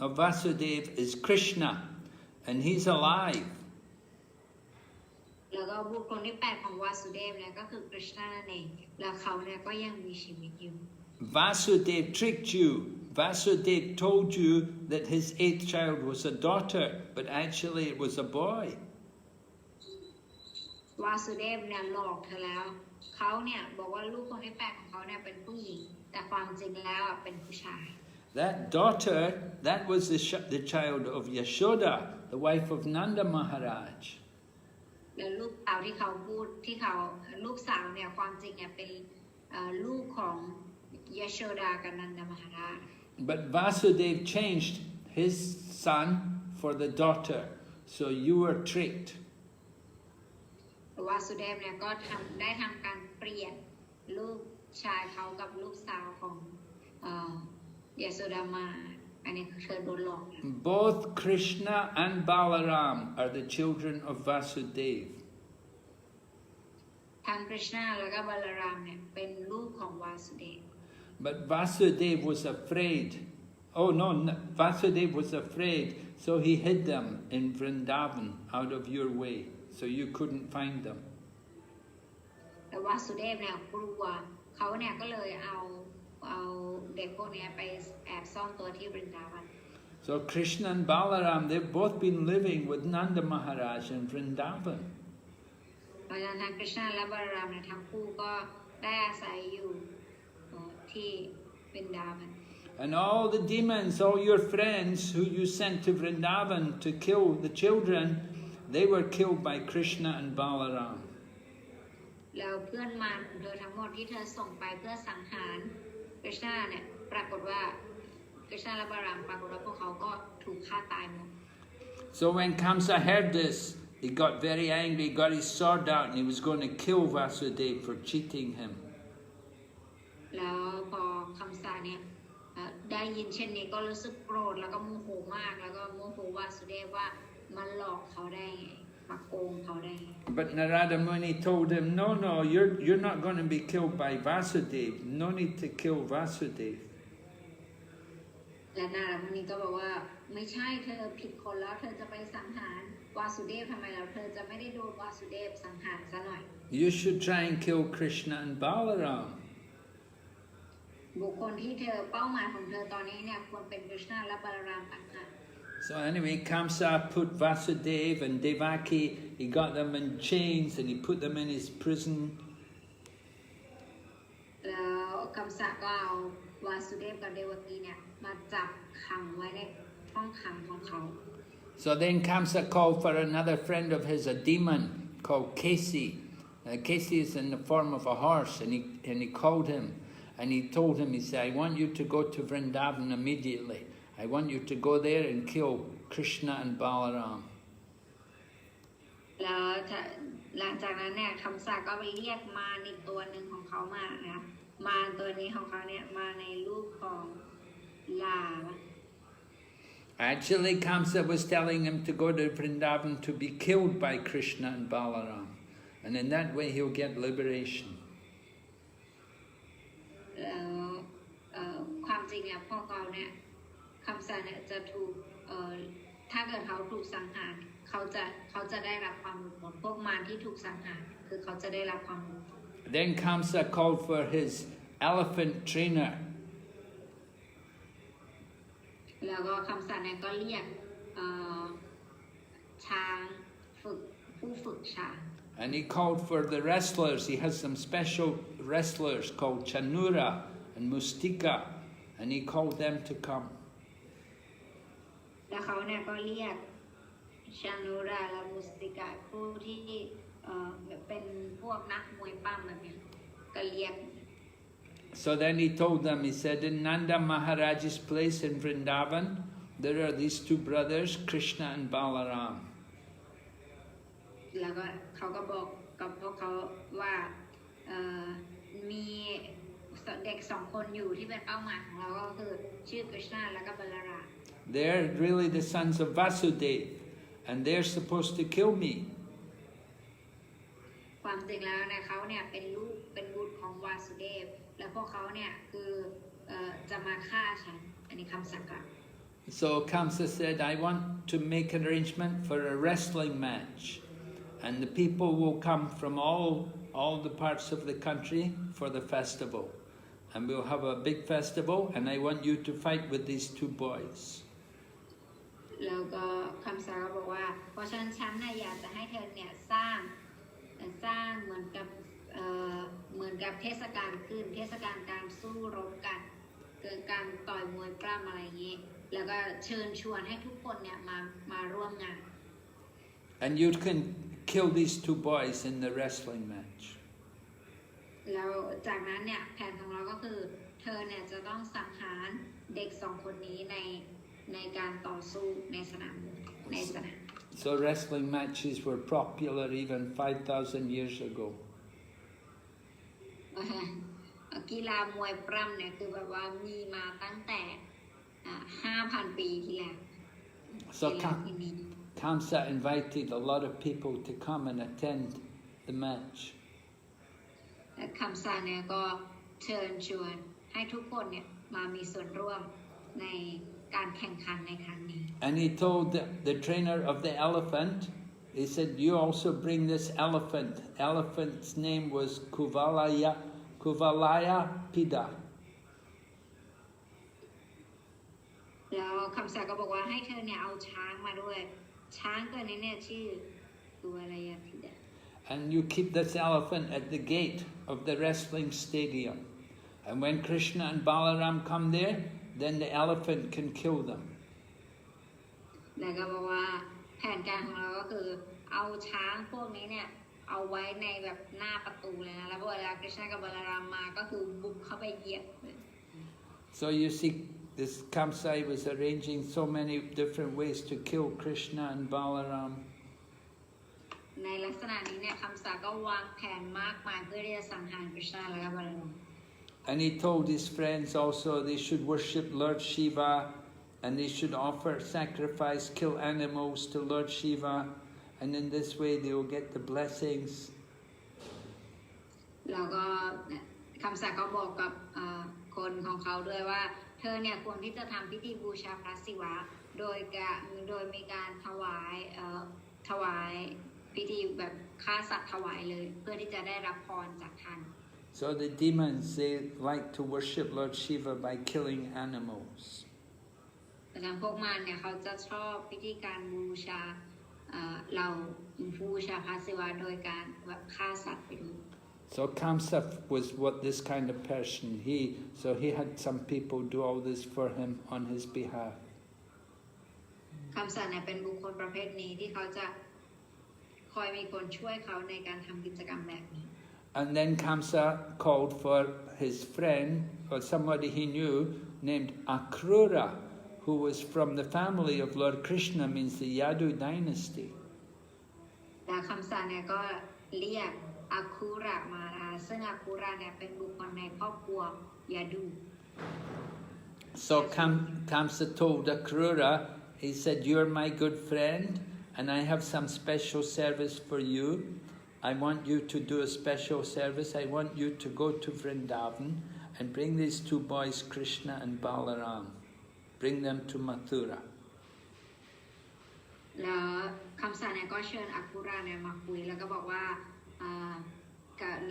of Vasudeva is Krishna, and he's alive. แล้วก็บุคคลที่8ของวาสุเดฟเนี่ยก็คือกฤษณะนั่นเองแล้วเขาเนี่ยก็ยังมีชีวิตอยู่ Vasudeva tricked you. Vasudeva told you that his 8th child was a daughter, but actually it was a boy. วาสุเดฟเนี่ยหลอกเธอแล้วเขาเนี่ยบอกว่าลูกคนที่8ของเขาเนี่ยเป็นผู้หญิงแต่ความจริงแล้วเป็นผู้ชาย That daughter, that was the child of Yashoda, the wife of Nanda Maharaj. แล้วลูกสาวที่เขาพูดที่เขาลูกสาวเนี่ยความจริงเนี่ยเป็นลูกของยโชดากับนันดามหาราช But Vasudeva changed his son for the daughter, so you were tricked. วาสุเดฟเนี่ยก็ได้ทำการเปลี่ยนลูกชายเขากับลูกสาวของยโสดามาอันนี้เธอโดนหลอก Both Krishna and Balaram are the children of Vasudeva. ทั้งกฤษณะแล้วก็บาลารามเนี่ยเป็นลูกของวาสุเดฟ But Vasudeva was afraid. Oh no, Vasudeva was afraid, so he hid them in Vrindavan out of your way, so you couldn't find them. แต่วาสุเดฟเนี่ยกลัวเขาเนี่ยก็เลยเอาเด็กพวกนี้ไปแอบซ่อนตัวที่บรินดาวัน So Krishna and Balaram, they've both been living with Nanda Maharaj in Vrindavan. เพราะฉะนั้นกฤษณะและบาลารามเนี่ยทั้งคู่ก็ได้อาศัยอยู่ที่บรินดาวัน And all the demons, all your friends who you sent to Vrindavan to kill the children, they were killed by Krishna and Balaram. แล้วเพื่อนมารของเธอทั้งหมดที่เธอส่งไปเพื่อสังหารกฤษณะเนี่ยปรากฏว่ากฤษณะและบาลารามปรากฏว่าพวกเขาก็ถูกฆ่าตายหมด So when Kaṁsa heard this, he got very angry, got his sword out, and he was going to kill Vasudeva for cheating him. แล้วพอคำสาเนี่ยได้ยินเช่นนี้ก็รู้สึกโกรธแล้วก็โมโหมากแล้วก็โมโหวาสุเดฟว่ามันหลอกเขาได้ไงมาโกงเขาได้ But Narada Muni told him, no, you're not going to be killed by Vasudeva. No need to kill Vasudeva. และนารามุนีก็บอกว่าไม่ใช่เธอผิดคนแล้วเธอจะไปสังหารวาสุเดฟทำไมแล้วเธอจะไม่ได้โดนวาสุเดฟสังหารซะหน่อย You should try and kill Krishna and Balaram. บุคคลที่เธอเป้าหมายของเธอตอนนี้เนี่ยควรเป็นกฤษณะและบาลารามต่างหาก So anyway, Kaṁsa put Vasudeva and Devaki, he got them in chains and he put them in his prison. แล้วคัมสะก็เอาวาสุเดฟกับเดวกีเนี่ยมาจับขังไว้ในห้องขังของเขา So then Kaṁsa called for another friend of his, a demon called Kṛṣṇa. Kṛṣṇa is in the form of a horse, and he called him, and he told him, he said, I want you to go to Vrindavan immediately. I want you to go there and kill Krishna and Balaram. แล้วหลังจากนั้นเนี่ยคัมสะก็ไปเรียกมารอีกตัวหนึ่งของเขามานะมารตัวนี้ของเขาเนี่ยมาในรูปของลา Actually, Kaṁsa was telling him to go to Vrindavan to be killed by Krishna and Balaram. And in that way he'll get liberation. ความจริงเนี่ยพวกเขาเนี่ยคัมสะเนี่ยจะถูกถ้าเกิดเขาถูกสังหารเขาจะได้รับความหลุดพ้นพวกมารที่ถูกสังหารคือเขาจะได้รับความหลุดพ้น Then Kaṁsa called for his elephant trainer. แล้วก็คัมสะเนี่ยก็เรียกช้างฝึกผู้ฝึกช้าง And he called for the wrestlers. He has some special wrestlers called Chanura and Mustika, and he called them to come. แล้วเขาเนี่ยก็เรียกชานูราและมุสติกาผู้ที่เป็นพวกนักมวยปั้มแบบนี้ก็เรียก So then he told them, he said, in Nanda Maharaj's place in Vrindavan, there are these two brothers, Krishna and Balaram. แล้วก็เขาก็บอกกับพวกเขาว่ามีเด็กสองคนอยู่ที่เป็นเป้าหมายของเราก็คือชื่อ Kṛṣṇa และก็ Balarama. They're really the sons of Vasudeva, and they're supposed to kill me. ความจริงแล้วเนี่ยเขาเนี่ยเป็นบุตรของวาสุเดฟและพวกเขาเนี่ยคือจะมาฆ่าฉันอันนี้คำสั่งค่ะ So Kaṁsa said, I want to make an arrangement for a wrestling match, and the people will come from all the parts of the country for the festival, and we'll have a big festival, and I want you to fight with these two boys. แล้วก็คำสาก็บอกว่าเพราะฉะนั้นฉันน่ะอยากจะให้เธอเนี่ยสร้างเหมือนกับเทศกาลขึ้นเทศกาลการสู้รบกันเกิดการต่อยมวยปล้ำอะไรอย่างนี้แล้วก็เชิญชวนให้ทุกคนเนี่ยมาร่วมงาน And you can kill these two boys in the wrestling match. แล้วจากนั้นเนี่ยแผนของเราก็คือเธอเนี่ยจะต้องสังหารเด็กสองคนนี้ในการต่อสู้ในสนาม So wrestling matches were popular even 5,000 years ago. กีฬามวยปล้ำเนี่ยคือแบบว่ามีมาตั้งแต่ 5,000 ปีที่แล้ว So Kaṁsa invited a lot of people to come and attend the match. คำสาเนี่ยก็เชิญชวนให้ทุกคนเนี่ยมามีส่วนร่วมในการแข่งขันในครั้งนี้ And he told the trainer of the elephant, he said, you also bring this elephant. Elephant's name was Kuvalaya Pida. แล้วคำสาก็บอกว่าให้เธอเนี่ยเอาช้างมาด้วยช้างตัวนี้เนี่ยชื่อKuvalaya Pida. And you keep this elephant at the gate of the wrestling stadium. And when Krishna and Balaram come there, then the elephant can kill them. แล้วก็บอกว่าแผนการของเราก็คือเอาช้างพวกนี้เนี่ยเอาไว้ในแบบหน้าประตูเลยนะแล้วเวลา Krishna กับ Balaram มาก็คือบุกเข้าไปเหยียบ So you see, this Kaṁsa was arranging so many different ways to kill Krishna and Balaram. ในลักษณะนี้เนี่ยคำสาก็วางแผนมากมายเพื่อที่จะสังหาร Krishna และก็ Balaram. And he told his friends also they should worship Lord Shiva, and they should offer sacrifice, kill animals to Lord Shiva, and in this way they will get the blessings. แล้วก็คำสาก็บอกกับคนของเขาด้วยว่าเธอเนี่ยควรที่จะทำพิธีบูชาพระศิวะโดยมีการถวายพิธีแบบฆ่าสัตว์ถวายเลยเพื่อที่จะได้รับพรจากท่าน So the demons, they like to worship Lord Shiva by killing animals. ดังนั้นพวกมันเนี่ยเขาจะชอบพิธีการบูชาเราบูชาพระศิวะโดยการแบบฆ่าสัตว์ไปด้วย So Kaṁsa was what this kind of person. So he had some people do all this for him on his behalf. คำสั่งเนี่ยเป็นบุคคลประเภทนี้ที่เขาจะคอยมีคนช่วยเขาในการทำกิจกรรมแบบนี้ And then Kaṁsa called for his friend, or somebody he knew, named Akrūra, who was from the family of Lord Krishna, means the Yadu dynasty. แล้วคำสั่งเนี่ยก็เรียกอาคูระมาซึ่งอาคูระเนี่ยเป็นบุคคลในครอบครัวยาดู So Kaṁsa told Akrūra, he said, "You're my good friend, and I have some special service for you. I want you to do a special service. I want you to go to Vrindavan and bring these two boys, Krishna and Balaram. Bring them to Mathura." แล้วคำสั่งเนี่ยก็เชิญอาคูระเนี่ยมาคุยแล้วก็บอกว่า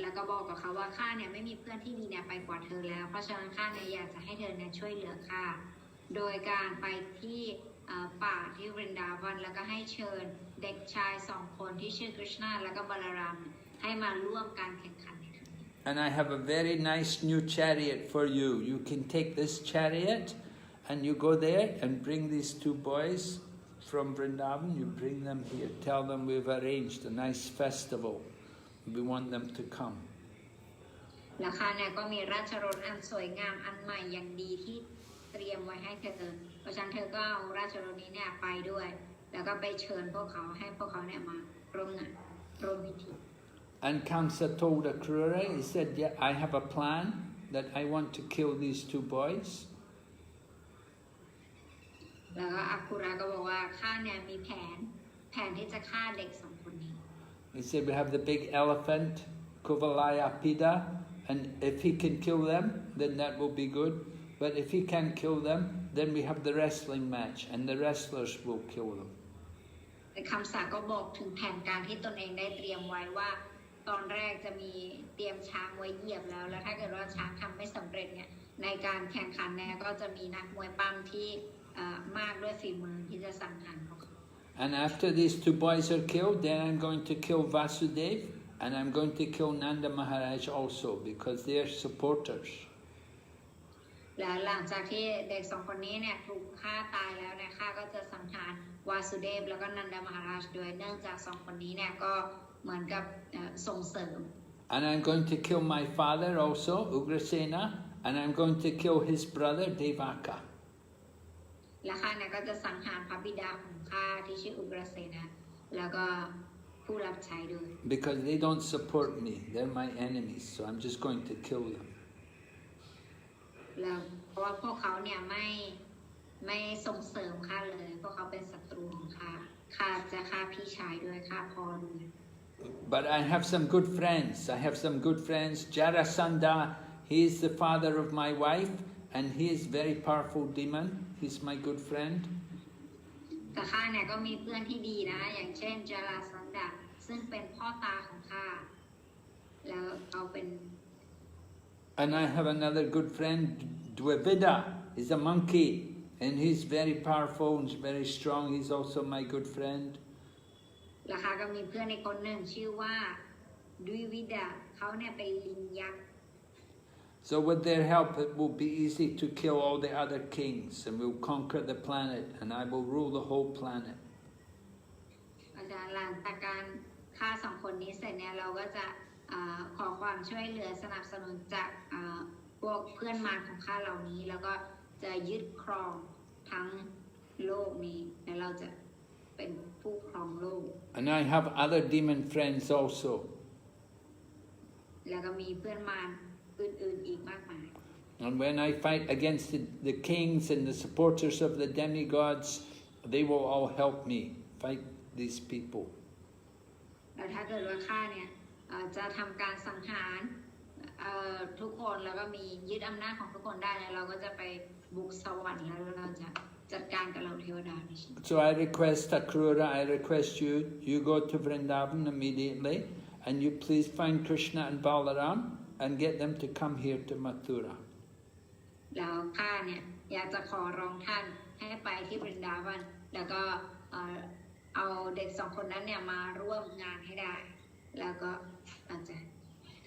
แล้วก็บอกกับเขาว่าข้าเนี่ยไม่มีเพื่อนที่ดีเนี่ยไปกว่าเธอแล้วเพราะฉะนั้นข้าเนี่ยอยากจะให้เธอเนี่ยช่วยเหลือข้าโดยการไปที่ป่าที่วรินดาวันแล้วก็ให้เชิญเด็กชาย2 คนที่ชื่อ Kṛṣṇa แล้วก็ Balaram ให้มาร่วมการแข่งขันในครั้งนี้ And I have a very nice new chariot for you. You can take this chariot and you go there and bring these two boys from Vrindavan. You bring them here. Tell them we've arranged a nice festival. We want them to come. แล้วข้าเนี่ยก็มีราชรถอันสวยงามอันใหม่อย่างดีที่เตรียมไว้ให้เธอเพราะฉะนั้นเธอก็เอาราชรถนี้เนี่ยไปด้วยแล้วก็ไปเชิญพวกเขาให้พวกเขาเนี่ยมาร่วมงานร่วมพิธี And Kaṁsa told Akrūra, he said, "Yeah, I have a plan that I want to kill these two boys." แล้วก็อาคูระก็บอกว่าข้าเนี่ยมีแผนที่จะฆ่าเด็ก2 คนนี้ He said, "We have the big elephant, Kuvalaya Pida, and if he can kill them, then that will be good. But if he can't kill them, then we have the wrestling match, and the wrestlers will kill them." แต่คำสั่งก็บอกถึงแผนการที่ตนเองได้เตรียมไว้ว่าตอนแรกจะมีเตรียมช้างไว้เหยียบแล้วถ้าเกิดว่าช้างทำไม่สำเร็จเนี่ยในการแข่งขันเนี่ยก็จะมีนักมวยปั้มที่มากด้วยฝีมือที่จะสังหารพวกเขา And after these two boys are killed, then I'm going to kill Vasudev, and I'm going to kill Nanda Maharaj also, because they are supporters. แล้วหลังจากที่เด็ก2 คนนี้เนี่ยถูกฆ่าตายแล้วเนี่ยข้าก็จะสังหารวาสุเดฟแล้วก็นันดามหาราชด้วยเนื่องจาก2 คนนี้เนี่ยก็เหมือนกับส่งเสริม And I'm going to kill my father also, Ugrasena, and I'm going to kill his brother Devaka. และข้าเนี่ยก็จะสังหารพระบิดาของข้าที่ชื่ออุกรเสนะแล้วก็ผู้รับใช้ด้วย Because they don't support me, they're my enemies, so I'm just going to kill them. แล้วเพราะว่าพวกเขาเนี่ยไม่ส่งเสริมข้าเลยพวกเขาเป็นศัตรูของข้าจะฆ่าพี่ชายด้วยฆ่าพ่อด้วย But I have some good friends. Jarasandha, he is the father of my wife, and he is very powerful demon. He's my good friend. แต่ข้าเนี่ยก็มีเพื่อนที่ดีนะอย่างเช่นจาราสันดาซึ่งเป็นพ่อตาของข้าแล้วเขาเป็น And I have another good friend, Dvivida. He's a monkey, and he's very powerful and very strong. He's also my good friend. แล้วข้าก็มีเพื่อนในคนหนึ่งชื่อว่าดุยวิดาเขาเนี่ยเป็นลิงยักษ์ So with their help, it will be easy to kill all the other kings, and we'll conquer the planet, and I will rule the whole planet. อาจารย์หลังจากการฆ่า2 คนนี้เสร็จเนี่ยเราก็จะขอความช่วยเหลือสนับสนุนจากพวกเพื่อนมารของข้าเหล่านี้แล้วก็จะยึดครองทั้งโลกนี้และเราจะเป็นผู้ครองโลก And I have other demon friends also. แล้วก็มีเพื่อนมารอื่นๆอีกมากมาย And when I fight against the kings and the supporters of the demigods, they will all help me fight these people. แล้วถ้าเกิดว่าข้าเนี่ยจะทำการสังหารทุกคนแล้วก็มียึดอำนาจของทุกคนได้แล้วเราก็จะไปบุกสวรรค์แล้วเราจะจัดการกับเราเทวดาในชีวิต So I request Akrūra, I request you go to Vrindavan immediately, and you please find Krishna and Balaram and get them to come here to Mathura. แล้วข้าเนี่ยอยากจะขอร้องท่าน ให้ไปที่บรินดาวันแล้วก็เอาเด็ก2 คนนั้นเนี่ยมาร่วมงานให้ได้แล้วก็เราจะ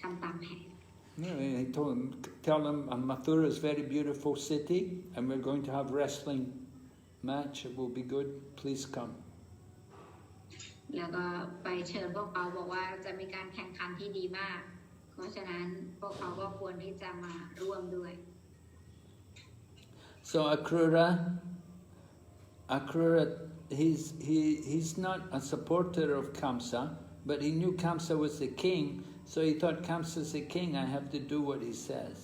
ทำตามแผน No, he told him, tell them Mathura is a very beautiful city and we're going to have wrestling match. It will be good. Please come. แล้วก็ไปเชิญพวกเขาบอกว่าจะมีการแข่งขันที่ดีมากเพราะฉะนั้นพวกเขาก็ควรที่จะมาร่วมด้วย So Akrūra, he's not a supporter of Kaṁsa, but he knew Kaṁsa was the king, so he thought Kaṁsa's the king, I have to do what he says.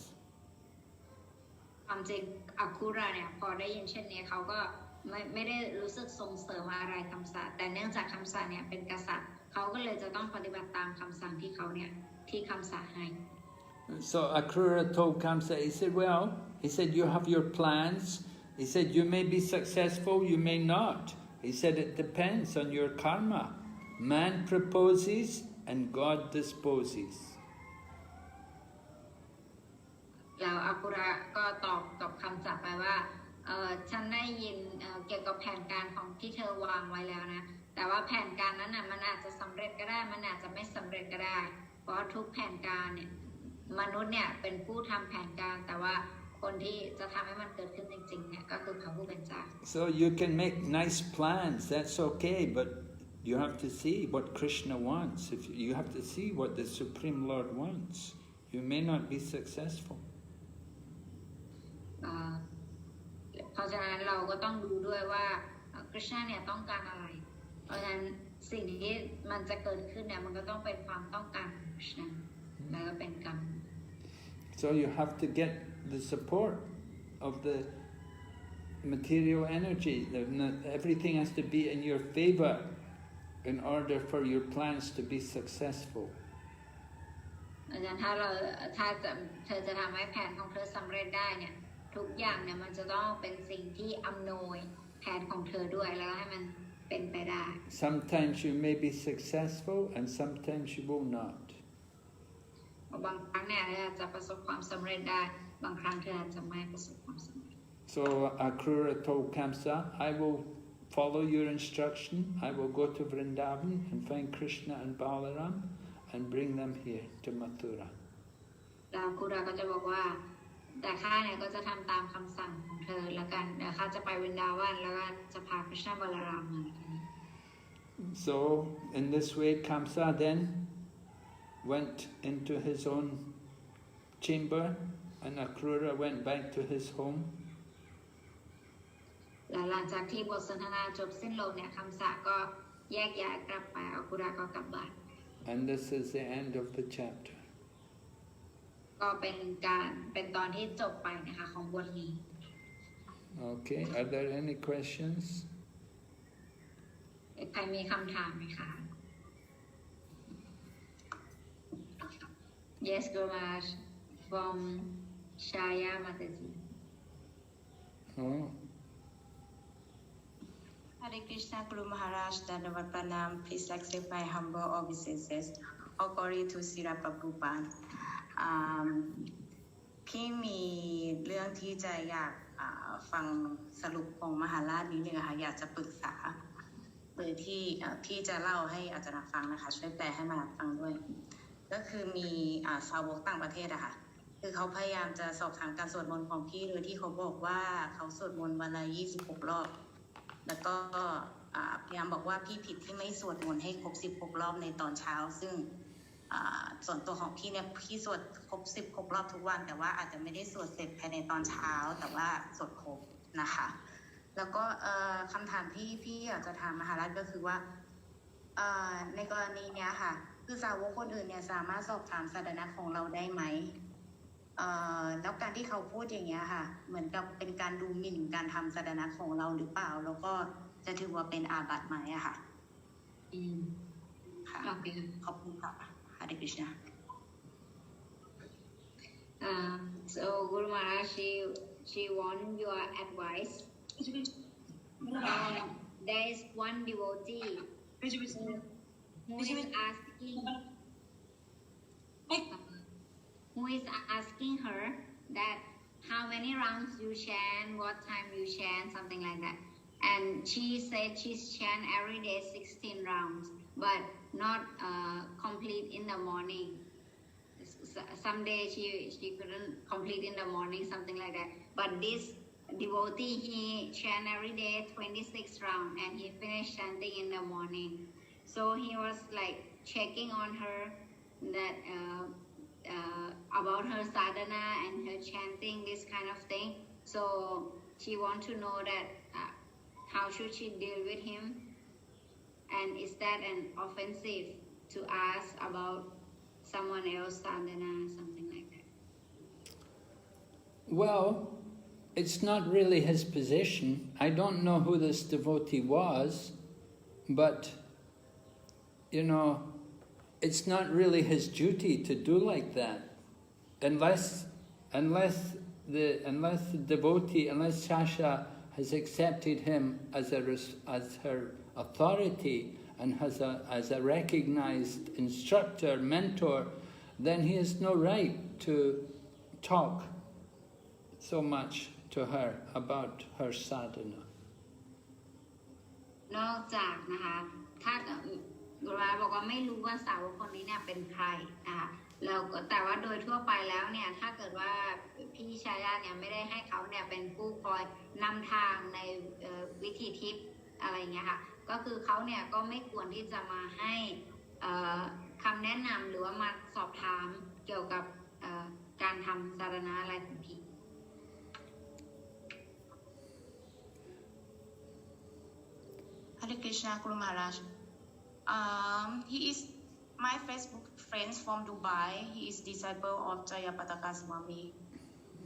ความจริงอัคุระเนี่ยพอได้ยินเช่นนี้เขาก็ไม่ได้รู้สึกส่งเสริมอะไรคำสั่งแต่เนื่องจากคำสั่งเนี่ยเป็นกษัตริย์เขาก็เลยจะต้องปฏิบัติตามคำสั่งที่เขาเนี่ยที่คำสั่งให้ So Akrūra told Kaṁsa, he said, you have your plans. He said, you may be successful, you may not. He said, it depends on your karma. Man proposes and God disposes. แล้วอัคุระก็ตอบกับคำสั่งไปว่าฉันได้ยินเกี่ยวกับแผนการของที่เธอวางไว้แล้วนะแต่ว่าแผนการนั้นน่ะมันอาจจะสำเร็จก็ได้มันอาจจะไม่สำเร็จก็ได้เพราะทุกแผนการเนี่ยมนุษย์เนี่ยเป็นผู้ทำแผนการแต่ว่าคนที่จะทำให้มันเกิดขึ้นจริงๆเนี่ยก็คือพระผู้เป็นเจ้า So you can make nice plans, that's okay, but you have to see what Krishna wants. If you have to see what the Supreme Lord wants. You may not be successful. เพราะฉะนั้นเราก็ต้องดูด้วยว่าคริชนาเนี่ยต้องการอะไรเพราะฉะนั้นสิ่งที่มันจะเกิดขึ้นเนี่ยมันก็ต้องเป็นความต้องการของคริชนาแล้วก็เป็นกรรม So you have to get the support of the material energy. Everything has to be in your favor in order for your plans to be successful. อาจารย์ถ้าเธอจะทำให้แผนของเธอสำเร็จได้เนี่ยทุกอย่างเนี่ยมันจะต้องเป็นสิ่งที่อำนวยแผนของเธอด้วยแล้วให้มันเป็นไปได้ Sometimes you may be successful and sometimes you will not. บางครั้งเนี่ยเธอจะประสบความสำเร็จได้บางครั้งเธออาจจะไม่ประสบความสำเร็จ So Akrūra told Kaṁsa, I will follow your instruction. I will go to Vrindavan and find Krishna and Balaram and bring them here to Mathura. แล้วครูราก็จะบอกว่าแต่ข้าเนี่ยก็จะทำตามคำสั่งของเธอแล้วกันเดี๋ยวข้าจะไปวรินดาวันแล้วก็จะพาคริชนาบาลารามมา So in this way Kaṁsa then went into his own chamber and Akrūra went back to his home. หลังจากที่บทสนทนาจบสิ้นลงเนี่ยคำสะก็แยกย้ายกลับไปอัครูราก็กลับบ้าน And this is the end of the chapter. ก็เป็นตอนที่จบไปนะคะของบทนี้ Okay, are there any questions? ใครมีคำถามไหมคะ Yes, Gurmaharaj from Shaya Mataji. Oh. Hare Krishna, Guru Maharaj, Dandavat Pranam. Please accept my humble obeisances. All glory to Srila Prabhupada. พี่มีเรื่องที่จะอยากฟังสรุปของมหาราชนิดนึงค่ะอยากจะปรึกษาโดยที่จะเล่าให้อาจารย์ฟังนะคะช่วยแปลให้มาฟังด้วยก็คือมีสาวกต่างประเทศอะค่ะคือเขาพยายามจะสอบถามการสวดมนต์ของพี่โดยที่เขาบอกว่าเขาสวดมนต์วันละ26 รอบแล้วก็พยายามบอกว่าพี่ผิดที่ไม่สวดมนต์ให้ครบ16 รอบในตอนเช้าซึ่งส่วนตัวของพี่เนี่ยพี่สวดครบ16 รอบทุกวันแต่ว่าอาจจะไม่ได้สวดเสร็จภายในตอนเช้าแต่ว่าสวดครบนะคะแล้วก็คำถามที่พี่อยากจะถามมหาราชก็คือว่าในกรณีเนี้ยค่ะคือสาวกคนอื่นเนี่ยสามารถสอบถามศาสนาของเราได้ไหมแล้วการที่เขาพูดอย่างเงี้ยค่ะเหมือนกับเป็นการดูหมิ่นการทำศาสนาของเราหรือเปล่าแล้วก็จะถือว่าเป็นอาบัติไหมอะค่ะค่ะขอบคุณค่ะHare Krishna. So Guru Maharaj, she want your advice. There is one devotee who is asking her that how many rounds you chant, what time you chant, something like that. And she said she's chant every day 16 rounds, but not complete in the morning. Some days she couldn't complete in the morning, something like that. But this devotee, he chant every day 26 rounds, and he finished chanting in the morning. So he was like checking on her that about her sadhana and her chanting, this kind of thing. So she wants to know that how should she deal with him, and is that an offensive to ask about someone else's sadhana, something like that. Well, it's not really his position. I don't know who this devotee was, but, you know, it's not really his duty to do like that, unless the devotee, unless Shasha has accepted him as her authority and as a recognized instructor, mentor, then he has no right to talk so much to her about her sadhana. นอกจากนะคะถ้าเวลาบอกว่าไม่รู้ว่าสาวกคนนี้เนี่ยเป็นใครนะคะแล้วแต่ว่าโดยทั่วไปแล้วเนี่ยถ้าเกิดว่าพี่ชายาเนี่ยไม่ได้ให้เขาเนี่ยเป็นผู้คอยนำทางในวิธีทิพย์อะไรเงี้ยค่ะก็คือเขาเนี่ยก็ไม่ควรที่จะมาให้คำแนะนำหรือว่ามาสอบถามเกี่ยวกับการทำสารณะอะไรของพี่ Hare Krishna, Guru Maharaj. He is my Facebook friend from Dubai. He is disciple of Jayapataka Swami.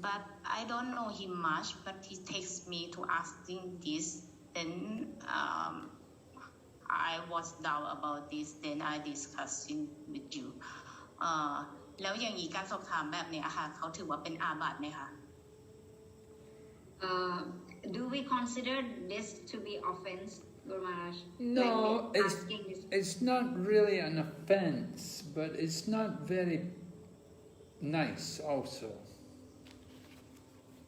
But I don't know him much, but he texts me to asking this. Then I was doubt about this. Then I discussing with you. แล้วอย่างนี้การสอบถามแบบนี้ค่ะเขาถือว่าเป็นอาบัติไหมคะ Do we consider this to be offense, Guru Maharaj? No, it's not really an offense, but it's not very nice also.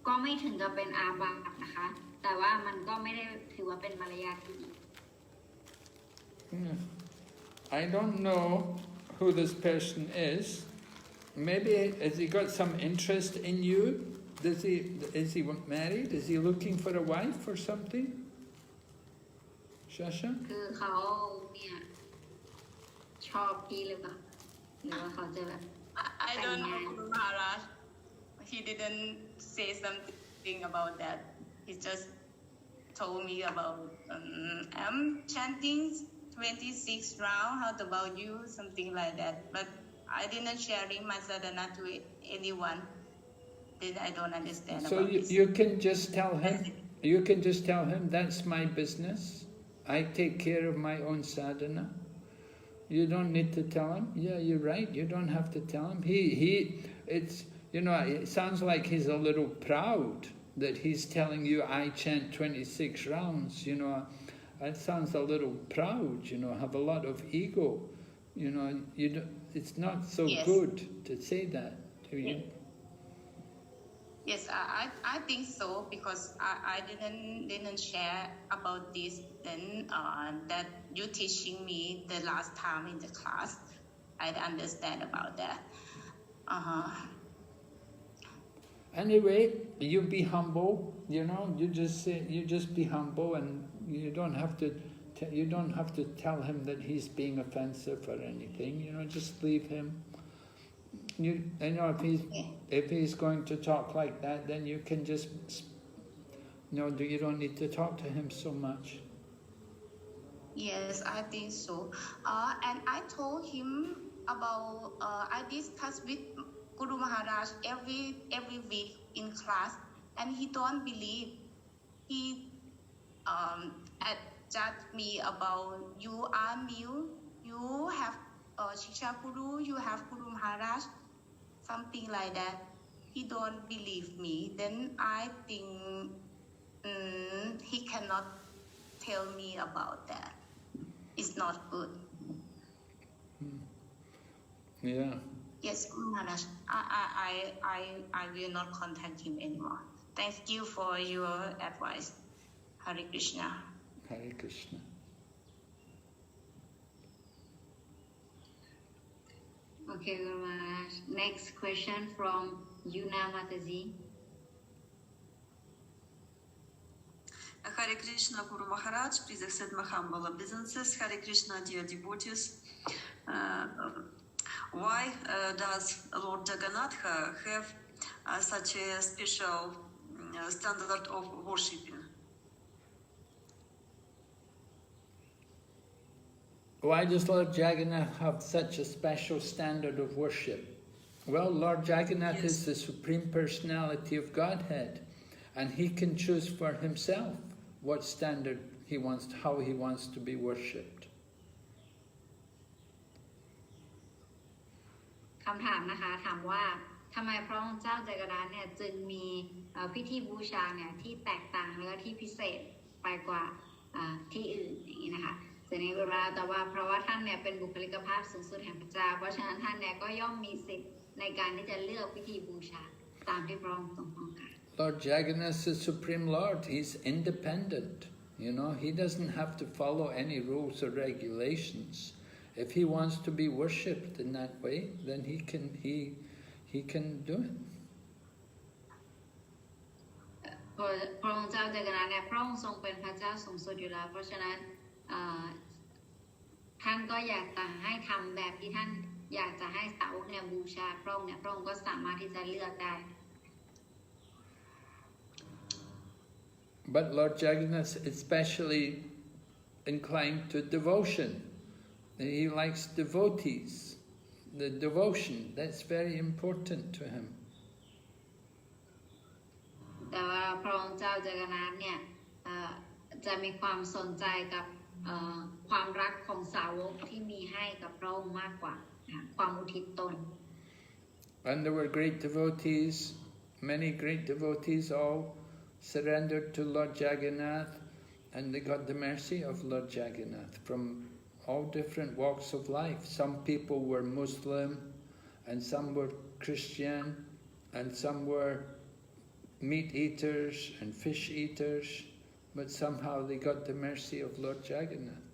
ก็ไม่ถึงกับเป็นอาบัตินะคะแต่ว่ามันก็ไม่ได้ถือว่าเป็นมารยาทที่ดี I don't know who this person is. Maybe has he got some interest in you? Is he married? Is he looking for a wife or something? Shasha? คือเขาเนี่ยชอบพี่หรือเปล่าหรือว่าเขาจะแบบ I don't know, Guru Maharaj. He didn't say something about that. He just told me about I'm chanting 26 rounds. How about you? Something like that. But I didn't sharing my sadhana to anyone. Then I don't understand. So you can just tell him. You can just tell him that's my business. I take care of my own sadhana. You don't need to tell him. Yeah, you're right. You don't have to tell him. It's, you know, it sounds like he's a little proud that he's telling you I chant 26 rounds. You know, that sounds a little proud. You know, have a lot of ego. You know, it's not so good to say that to you. Yes, I think so because I didn't share about this. Then that you teaching me the last time in the class, I understand about that. Anyway, you be humble. You know, you just be humble, and you don't have to tell him that he's being offensive or anything. You know, just leave him. You know, if he's going to talk like that, then you can just, you don't need to talk to him so much. Yes, I think so. And I told him about, I discussed with Guru Maharaj every week in class, and he don't believe. He judged me about, you are new, you have Shiksha Guru, you have Guru Maharaj, something like that. He don't believe me. Then I think he cannot tell me about that. It's not good. Yeah. Yes, Maharaj. I will not contact him anymore. Thank you for your advice. Hare Krishna. Hare Krishna. Okay, Guru Maharaj. Next question from Yuna Mataji. Hare Krishna, Guru Maharaj. Please accept my humble obeisances. Hare Krishna, dear devotees. Why does Lord Jagannath have such a special standard of worshipping? Why does Lord Jagannath have such a special standard of worship? Well, Lord Jagannath is the Supreme Personality of Godhead, and he can choose for himself what standard he wants, how he wants to be worshipped. คำถามนะคะถามว่าทำไมพระองค์เจ้าจักรพรรดิเนี่ยจึงมีพิธีบูชาเนี่ยที่แตกต่างแล้วก็ที่พิเศษไปกว่าที่อื่นอย่างนี้นะคะแต่ในเวลาแต่ว่าเพราะว่าท่านเนี่ยเป็นบุคลิกภาพสูงสุดแห่งพระเจ้าเพราะฉะนั้นท่านเนี่ยก็ย่อมมีสิทธิ์ในการที่จะเลือกพิธีบูชาตามที่พระองค์ทรงต้องการ Lord Jagannath is the Supreme Lord. He's independent. You know, he doesn't have to follow any rules or regulations. If he wants to be worshipped in that way, then he can do it. พระองค์เจ้าจักรพรรดิเนี่ยพระองค์ทรงเป็นพระเจ้าสูงสุดอยู่แล้วเพราะฉะนั้นท่านก็อยากจะให้ทำแบบที่ท่านอยากจะให้สาวกเนี่ยบูชาพระองค์เนี่ยพระองค์ก็สามารถที่จะเลือกได้ But Lord Jagannath is especially inclined to devotion. He likes devotees. The devotion, that's very important to him. แต่ว่าพระองค์เจ้าจักรพรรดิเนี่ยจะมีความสนใจกับความรักของสาวกที่มีให้กับพระองค์มากกว่าความอุทิศตน And there were great devotees, many great devotees all surrendered to Lord Jagannath, and they got the mercy of Lord Jagannath from all different walks of life. Some people were Muslim, and some were Christian, and some were meat eaters and fish eaters, but somehow they got the mercy of Lord Jagannath.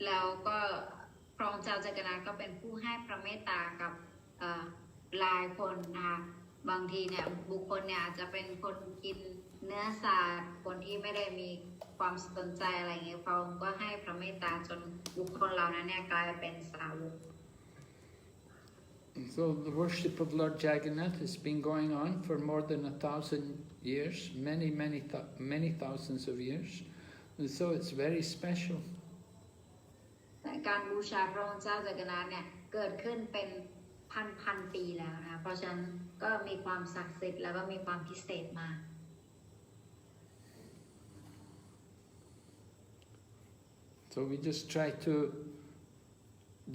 แล้วก็พระองค์เจ้าจักรพรรดิก็เป็นผู้ให้พระเมตตากับหลายคนนะคะบางทีเนี่ยบุคคลเนี่ยอาจจะเป็นคนกินเนื้อสัตว์คนที่ไม่ได้มีความสนใจอะไรอย่างเงี้ยพระองค์ก็ให้พระเมตตาจนบุคคลเหล่านั้นเนี่ยกลายเป็นสาวก So the worship of Lord Jagannath has been going on for more than 1,000 years, many thousands of years, and so it's very special. การบูชาพระองค์เจ้าจักรพรรดิเนี่ยเกิดขึ้นเป็นพันปีแล้วนะเพราะฉะนั้นก็มีความศักดิ์สิทธิ์แล้วก็มีความพิเศษมาก So we just try to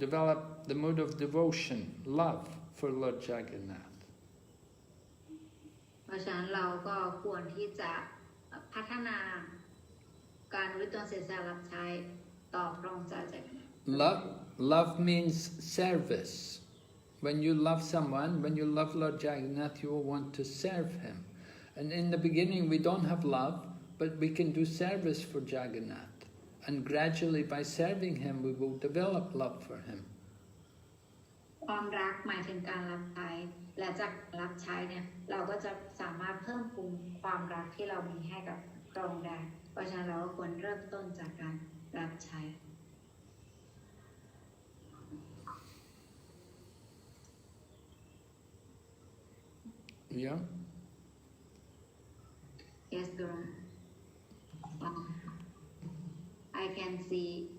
develop the mood of devotion, love for Lord Jagannath. เพราะฉะนั้นเราก็ควรที่จะพัฒนาการวิตนเสียสละรับใช้ต่อพระองค์เจ้าจักรพรรดิ Love means service. When you love someone, when you love Lord Jagannath, you will want to serve him. And in the beginning we don't have love, but we can do service for Jagannath. And gradually by serving him, we will develop love for him. ความรักหมายถึงการรับใช้และจากรับใช้เนี่ยเราก็จะสามารถเพิ่มพูนความรักที่เรามีให้กับพระองค์ได้เพราะฉะนั้นเราก็ควรเริ่มต้นจากการรับใช้ Yeah? Yes, Guru. I can see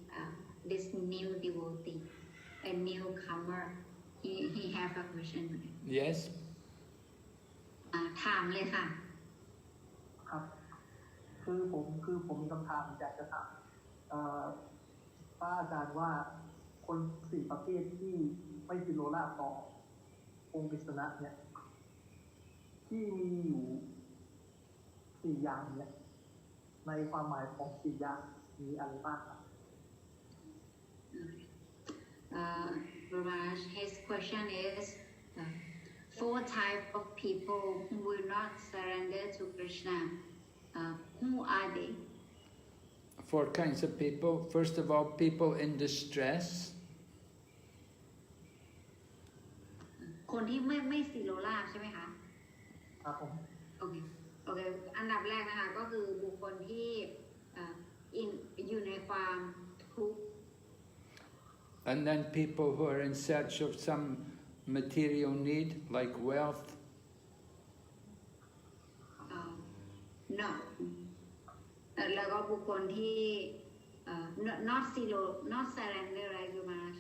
this new devotee, a newcomer. He have a question. Yes? ถามเลยค่ะ ครับคือผมมีคำถามอยากจะถามพระอาจารย์ว่าคน4ประเภทที่ไม่ฟิโลลาภต่อองค์กฤษณะเนี่ยที่มีอยู่4อย่างเนี่ยในความหมายของ4อย่างมีอะไรบ้างครับ Raj, Maharaj. His question is, 4 types of people who will not surrender to Krishna. Who are they? 4 kinds of people. First of all, people in distress. คนที่ไม่สีโลราบใช่ไหมคะ ครับผม โอเคอันดับแรกนะคะก็คือบุคคลที่อยู่ในความทุกข์ And then people who are in search of some material need, like wealth. No. แล้วก็บุคคลที่ not surrender, right, Maharaj?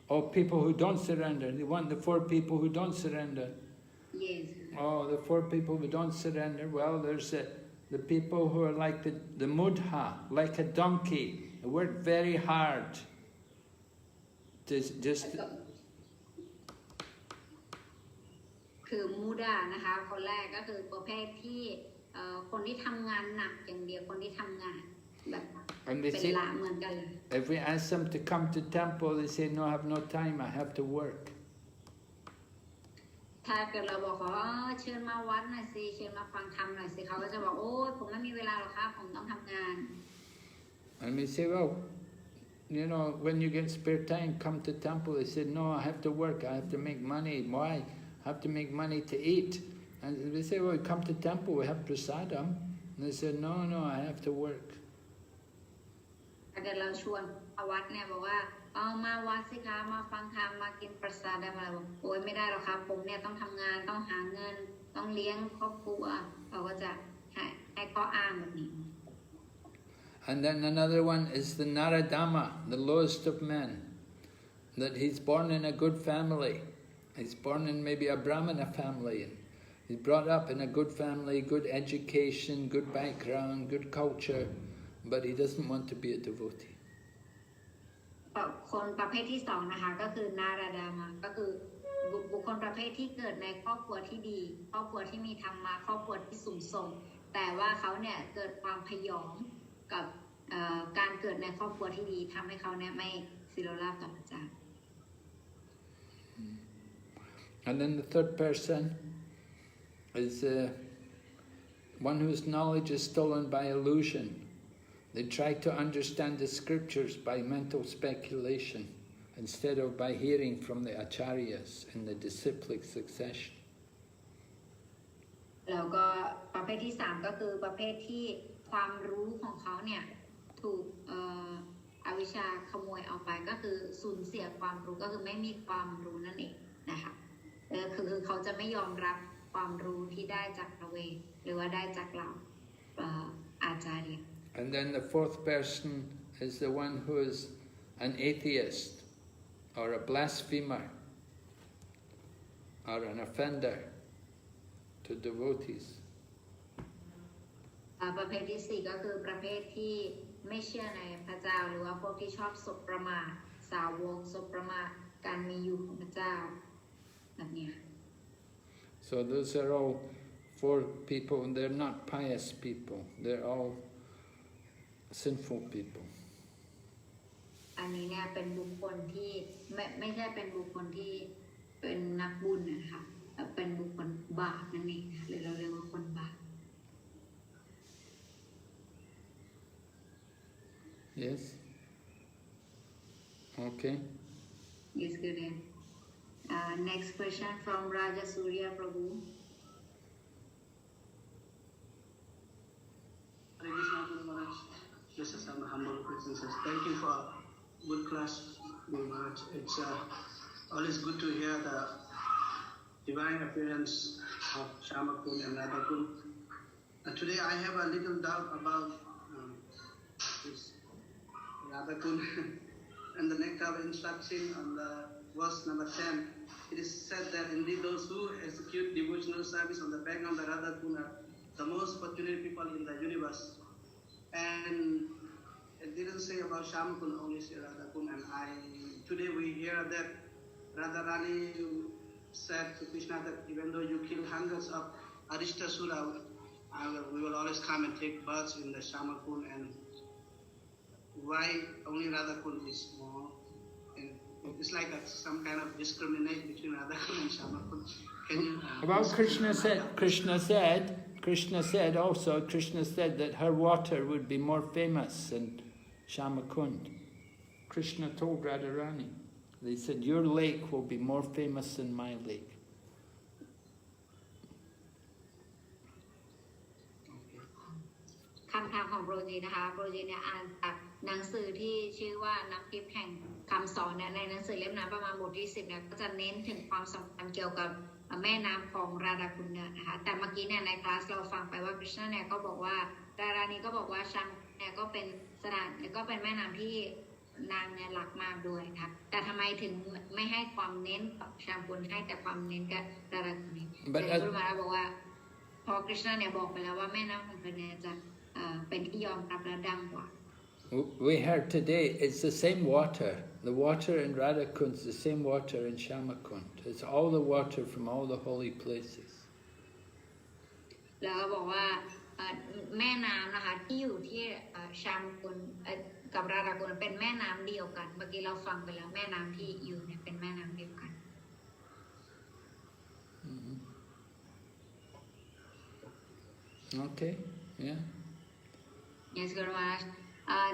Oh, people who don't surrender. They want the 4 people who don't surrender. Yes. Oh, the 4 people who don't surrender. Well, there's the people who are like the mudha, like a donkey. They work very hard. Just คือมูดานะคะคนแรกก็คือประเภทที่คนที่ทำงานหนักอย่างเดียวคนที่ทำงานแบบเป็นละเหมือนกันเลย if we ask them to come to temple, they say, no, I have no time, I have to work. ถ้าเกิดเราบอกเขาเชิญมาวัดหน่อยสิเชิญมาฟังธรรมหน่อยสิเขาก็จะบอกโอ้ยผมไม่มีเวลาหรอกครับผมต้องทำงาน And we say, well, you know, when you get spare time, come to temple. They say, no, I have to work, I have to make money. Why? I have to make money to eat. And we say, well, come to temple, we have prasadam. And they say, no, I have to work. ถ้าเกิดเราชวนมาวัดเนี่ยบอกว่าเอามาวัดสิคะมาฟังธรรมมากินประสาทได้มาบอกโอ้ยไม่ได้หรอกครับผมเนี่ยต้องทำงานต้องหาเงินต้องเลี้ยงครอบครัวเราก็จะให้ข้ออ้างแบบนี้ And then another one is the Naradama, the lowest of men, that he's born in a good family. He's born in maybe a Brahmana family. And he's brought up in a good family, good education, good background, good culture, but he doesn't want to be a devotee. คนประเภทที่2นะคะก็คือนาราดามาก็คือบุคคลประเภทที่เกิดในครอบครัวที่ดีครอบครัวที่มีธรรมะครอบครัวที่สูงส่งแต่ว่าเขาเนี่ยเกิดความพยองกับการเกิดในครอบครัวที่ดีทำให้เขาเนี่ยไม่ศิโรราบต่อพระเจ้า And then the third person is one whose knowledge is stolen by illusion. They try to understand the scriptures by mental speculation instead of by hearing from the acharyas in the disciplic succession. แล้วก็ประเภทที่3ก็คือประเภทที่ความรู้ของเขาเนี่ยถูกอวิชชาขโมยเอาไปก็คือสูญเสียความรู้ก็คือไม่มีความรู้นั่นเองนะคะคือเขาจะไม่ยอมรับความรู้ที่ได้จากพระเวทหรือว่าได้จากเราอาจารย์ And then the 4th person is the one who is an atheist or a blasphemer or an offender to devotees. ประเภทที่4ก็คือประเภทที่ไม่เชื่อในพระเจ้าหรือว่าพวกที่ชอบสบประมาทสาวกสบประมาทการมีอยู่ของพระเจ้าแบบนี้ So those are all 4 people, and they're not pious people. They're all sinful people. อันนี้เนี่ยเป็นบุคคลที่ไม่ใช่เป็นบุคคลที่เป็นนักบุญนะคะเป็นบุคคลบาปนั่นเองหรือเราเรียกว่าคนบาป Yes? Okay. Yes, good. Next question from Raja Surya Prabhu. Hare Krishna, Guru Maharaj. This is some humble questions. Thank you for good class, Guru Maharaj. It's always good to hear the divine appearance of Shamakun and Radhakun. Today I have a little doubt about this Radhakun and the next instruction on the verse number 10. It is said that indeed those who execute devotional service on the background of the Radhakun are the most fortunate people in the universe. And it didn't say about Shamakun, only say Radhakun. And today we hear that Radharani said to Krishna that even though you kill hundreds of Arishtasura, we will always come and take births in the Shamakun. And why only Radhakun is more? it's like some kind of discrimination between Radhakund and Shyamakund. Can you? Well, Krishna said that her water would be more famous than Shyamakund. Krishna told Radharani, they said, your lake will be more famous than my lake. คำถามของโปรจีนะคะโปรจีเนี่ยอ่านจากหนังสือที่ชื่อว่าน้ำทิพย์แห่งคำสอนเนี่ยในหนังสือเล่มนั้นประมาณบทที่10เนี่ยก็จะเน้นถึงความสำคัญเกี่ยวกับแม่น้ำของราดาคุณนะคะแต่เมื่อกี้เนี่ยในคลาสเราฟังไปว่าคริชนาเนี่ยก็บอกว่าราดานี้ก็บอกว่าชังเนี่ยก็เป็นสถานก็เป็นแม่น้ำที่นางเนี่ยรักมากด้วยนะคะแต่ทำไมถึงไม่ให้ความเน้นกับชังคุณให้แต่ความเน้นกับราดาคุณนี้แต่พระพุทธเจ้าบอกว่าพอคริชนาเนี่ยบอกไปแล้วว่าแม่น้ำของเธอเนี่ยจะเป็นที่ยอมรับและดังกว่า We heard today it's the same water. The water in Radhakund is the same water in Shyamakund. It's all the water from all the holy places. แล้วก็บอกว่าแม่น้ำนะคะที่อยู่ที่ชามกุลกับราดากุลเป็นแม่น้ำเดียวกันเมื่อกี้เราฟังไปแล้วแม่น้ำที่อยู่เนี่ยเป็นแม่น้ำเดียวกัน Okay, yeah. Yes, Guru Maharaj.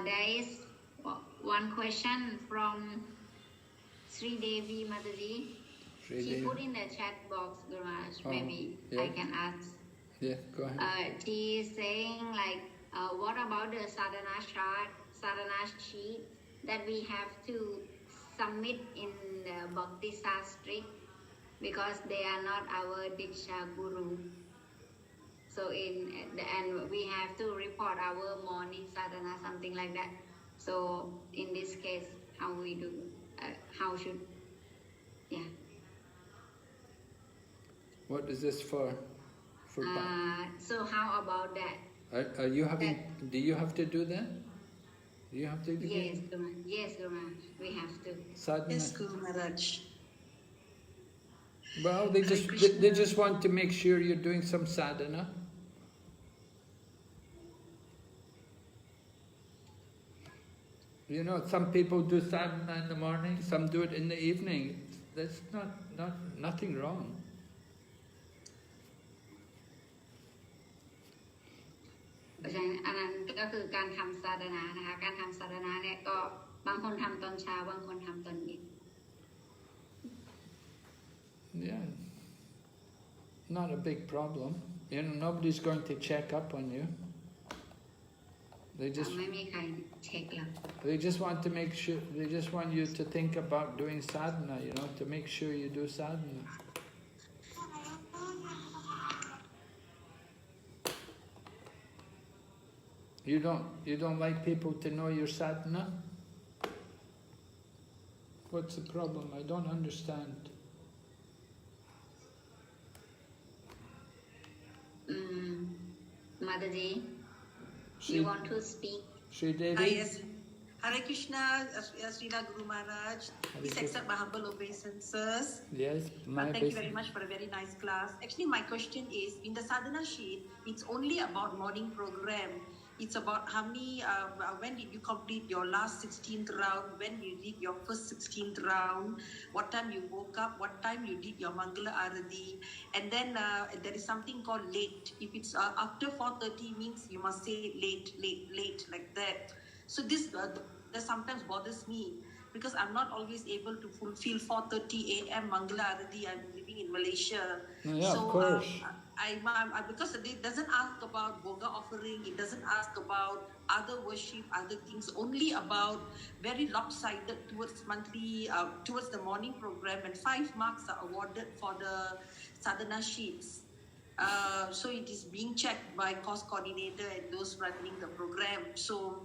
There is one question from Sri Devi Mataji. She put in the chat box, Guru Maharaj. Maybe I can ask. Yeah, go ahead. She is saying like, what about the sadhana chart, sadhana sheet that we have to submit in the Bhakti Sastri because they are not our Diksha Guru. So and we have to report our morning sadhana, something like that. So in this case, how we do? How should? Yeah. What is this for? So how about that? Are you having? Do you have to do that? Do you have to do Yes, that? Guru. Yes, Guru. We have to. Sadhana. Yes, Guru Maharaj. Well, they just want to make sure you're doing some sadhana. You know, some people do sadhana in the morning, some do it in the evening. That's nothing wrong. เพราะฉะนั้นอันนั้นก็คือการทำสาธนานะคะการทำสาธนาเนี่ยก็บางคนทำตอนเช้าบางคนทำตอนเย็น Yeah, not a big problem. You know, nobody's going to check up on you. They just ไม่มีใครเช็คเรา They just want to make sure. They just want you to think about doing sadhana. You know, to make sure you do sadhana. You don't like people to know your sadhana? What's the problem? I don't understand. Mataji, you want to speak? Sri Devi? Yes. Hare Krishna, Srila Guru Maharaj. Please accept my humble obeisances. Yes, my Thank you very much for a very nice class. Actually, my question is, in the sadhana sheet, it's only about morning program. It's about how many, when did you complete your last 16th round, when you did your first 16th round, what time you woke up, what time you did your Mangala Arati, and then there is something called late. If it's after 4:30 means you must say late, like that. So this that sometimes bothers me because I'm not always able to fulfill 4:30 a.m. Mangala Arati. I'm living in Malaysia. Yeah, so, of course. Because it doesn't ask about Boga offering, it doesn't ask about other worship, other things, only about very lopsided towards monthly, towards the morning program, and 5 marks are awarded for the sadhana sheets. So it is being checked by course coordinator and those running the program. So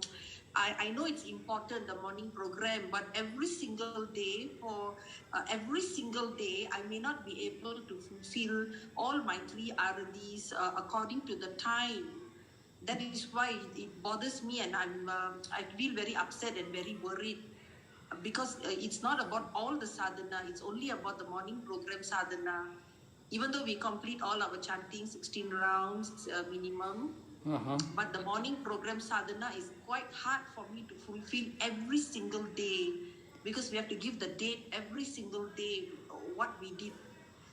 I know it's important, the morning program, but every single day, I may not be able to fulfill all my 3 Aratis according to the time. That is why it bothers me, and I feel very upset and very worried because it's not about all the sadhana, it's only about the morning program sadhana. Even though we complete all our chanting, 16 rounds minimum, but the morning program sadhana is quite hard for me to fulfill every single day. because we have to give the date every single day what we did.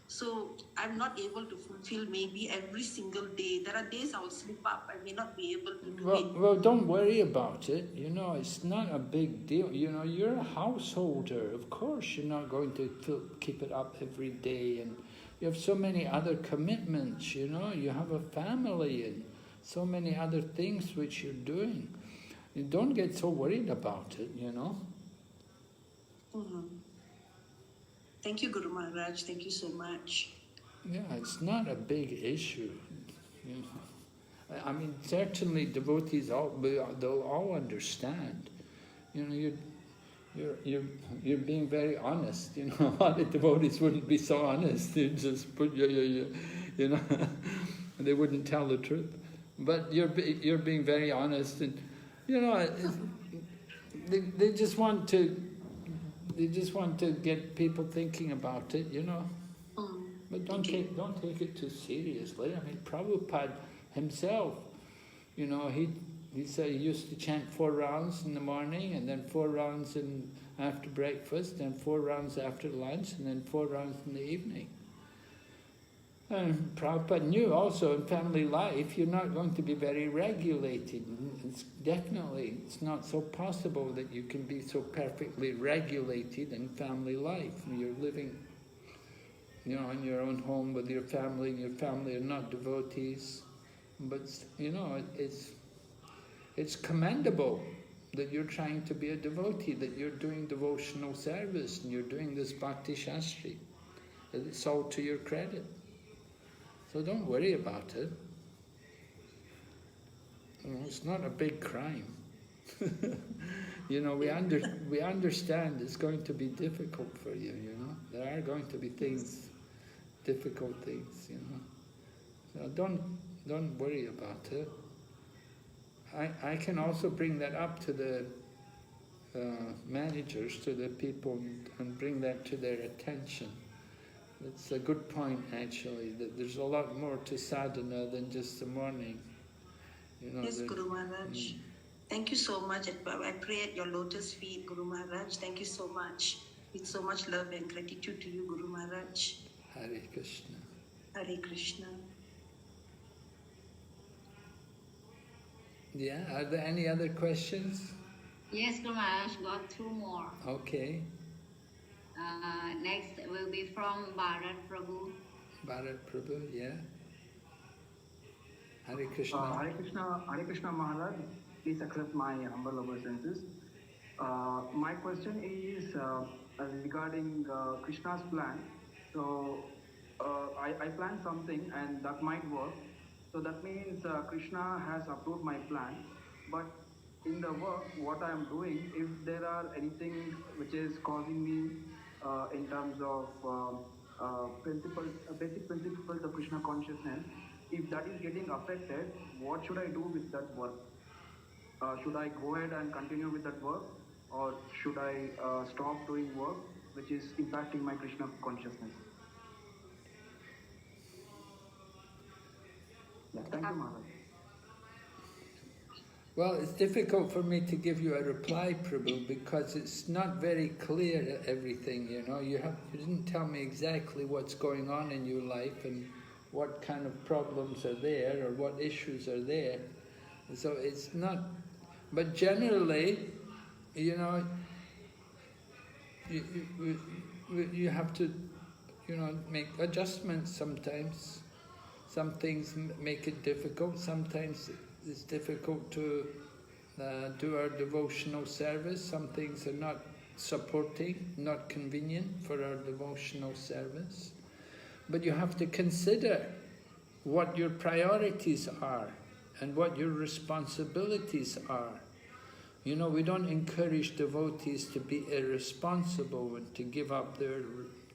So I'm not able to fulfill maybe every single day. There are days I will slip up. I may not be able to do it. Well, don't worry about it. You know, it's not a big deal. You know, you're a householder. Of course, you're not going to keep it up every day. And you have so many other commitments, you know. You have a family and so many other things which you're doing. You don't get so worried about it, you know. Thank you, Guru Maharaj. Thank you so much. Yeah, it's not a big issue. You know. I mean, certainly devotees they'll all understand. You know, you're being very honest. You know, a lot of devotees wouldn't be so honest. They'd just put you know, they wouldn't tell the truth. But you're being very honest, and you know, they just want to. They just want to get people thinking about it, you know. But don't take it too seriously. I mean, Prabhupada himself, you know, he said he used to chant 4 rounds in the morning, and then 4 rounds after breakfast, and 4 rounds after lunch, and then 4 rounds in the evening. And Prabhupada knew also in family life you're not going to be very regulated. It's not so possible that you can be so perfectly regulated in family life. You're living, you know, in your own home with your family, and your family are not devotees. But, you know, it's commendable that you're trying to be a devotee, that you're doing devotional service, and you're doing this Bhakti Shastri. It's all to your credit. So don't worry about it. You know, it's not a big crime. You know, we understand it's going to be difficult for you, you know. There are going to be things, difficult things, you know. So don't worry about it. I can also bring that up to the managers, to the people, and bring that to their attention. It's a good point, actually, that there's a lot more to sadhana than just the morning. You know, yes, Guru Maharaj. Thank you so much. I pray at your lotus feet, Guru Maharaj. Thank you so much. With so much love and gratitude to you, Guru Maharaj. Hare Krishna. Hare Krishna. Yeah, are there any other questions? Yes, Guru Maharaj, got 2 more. Okay. Next will be from Bharat Prabhu. Bharat Prabhu, yeah. Hare Krishna. Hare Krishna Maharaj, please accept my humble obeisances. My question is regarding Krishna's plan. So I plan something and that might work. So that means Krishna has approved my plan. But in the work, what I am doing, if there are anything which is causing me in terms of basic principles of Krishna consciousness, if that is getting affected, what should I do with that work? Should I go ahead and continue with that work, or should I stop doing work which is impacting my Krishna consciousness? Yeah, thank you, Maharaj. Well, it's difficult for me to give you a reply, Prabhu, because it's not very clear everything, you know. You didn't tell me exactly what's going on in your life and what kind of problems are there or what issues are there. So it's not, but generally, you know, you have to, you know, make adjustments sometimes. Some things make it difficult, sometimes it's difficult to do our devotional service. Some things are not supporting, not convenient for our devotional service. But you have to consider what your priorities are and what your responsibilities are. You know, we don't encourage devotees to be irresponsible and to give up their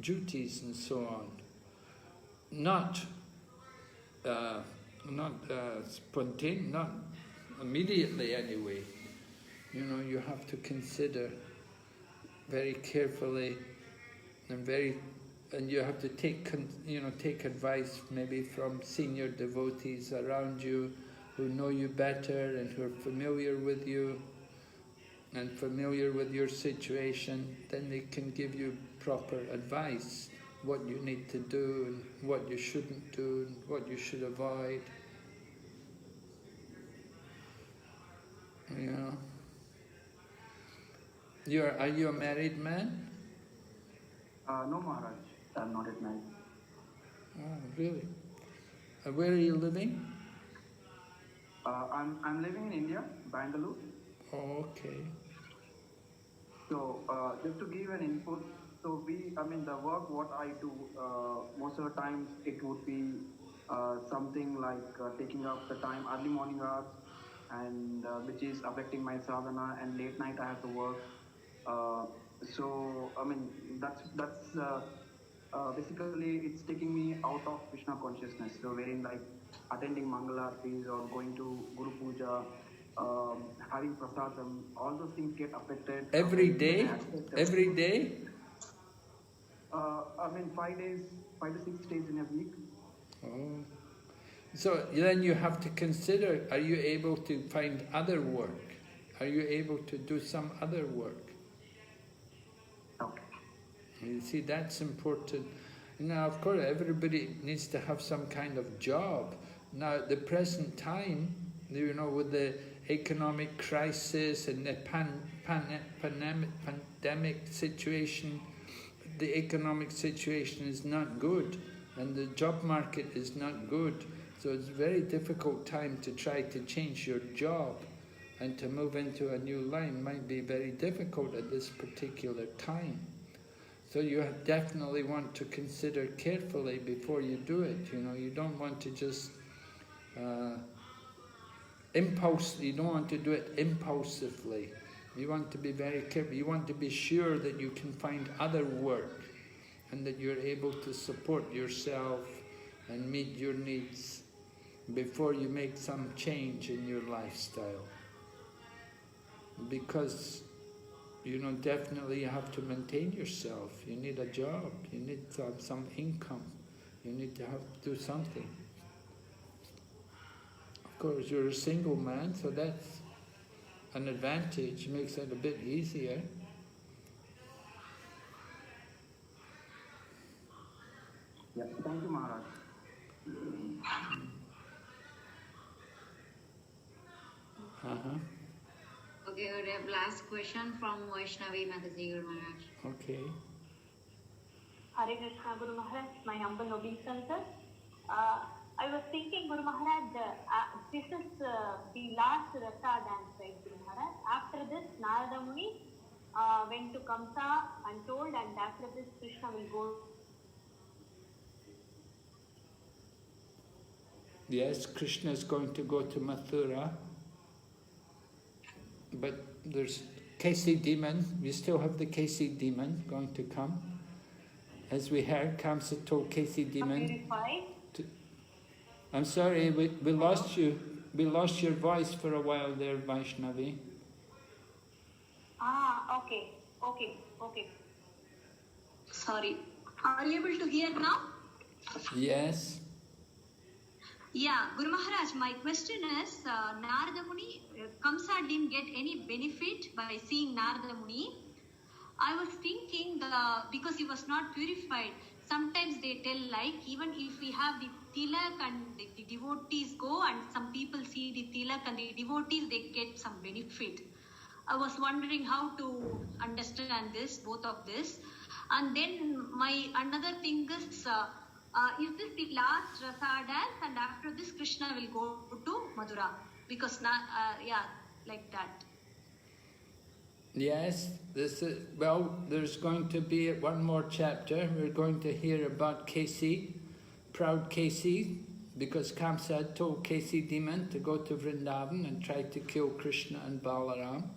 duties and so on. Not spontaneous, not immediately anyway. You know, you have to consider very carefully and you have to take advice maybe from senior devotees around you who know you better and who are familiar with you, and familiar with your situation, then they can give you proper advice, what you need to do and what you shouldn't do and what you should avoid. You know. Are you a married man? No, Maharaj, I'm not yet married. Oh, really? Where are you living? I'm living in India, Bangalore. Oh, okay. So just to give an input, so the work what I do, most of the times it would be something like taking up the time early morning hours, and which is affecting my sadhana, and late night I have to work. So that's basically it's taking me out of Krishna consciousness. So wherein like attending Mangalartis or going to Guru Puja, having prasadam, all those things get affected. Every day? Every day? 5 days, 5 to 6 days in a week. Oh. So then you have to consider, are you able to find other work? Are you able to do some other work? Okay. You see, that's important. Now, of course, everybody needs to have some kind of job. Now, at the present time, you know, with the economic crisis and the pandemic situation, the economic situation is not good, and the job market is not good. So it's a very difficult time to try to change your job, and to move into a new line might be very difficult at this particular time. So you definitely want to consider carefully before you do it. You know, you don't want to just you don't want to do it impulsively. You want to be very careful. You want to be sure that you can find other work and that you're able to support yourself and meet your needs before you make some change in your lifestyle. Because, you know, definitely you have to maintain yourself. You need a job. You need to have some income. You need to do something. Of course, you're a single man, so that's an advantage. Makes it a bit easier. Yeah, thank you, Maharaj. Okay, we have last question from Vaishnavi Mataji, Guru Maharaj. Okay. Hare Krishna, Guru Maharaj, my humble obeisance. I was thinking, Guru Maharaj, this is the last Rasa dance, right, Guru Maharaj? After this, Narada Muni went to Kaṁsa and told, and after this, Krishna will go. Yes, Krishna is going to go to Mathura, but there's Kṛṣṇa demon. We still have the Kṛṣṇa demon going to come. As we heard, Kaṁsa told Kṛṣṇa demon. I'm sorry, we lost you. We lost your voice for a while there, Vaishnavi. Okay. Sorry. Are you able to hear now? Yes. Yeah, Guru Maharaj, my question is, Narada Muni, Kaṁsa didn't get any benefit by seeing Narada Muni. I was thinking, because he was not purified, sometimes they tell like, even if we have the tilak and the devotees go and some people see the tilak and the devotees, they get some benefit. I was wondering how to understand this, both of this. And then my another thing is this the last Rasa dance, and after this Krishna will go to Mathura? Because, like that. Yes, there's going to be one more chapter. We're going to hear about Kṛṣṇa, proud Kṛṣṇa, because Kaṁsa had told Kṛṣṇa demon to go to Vrindavan and try to kill Krishna and Balaram.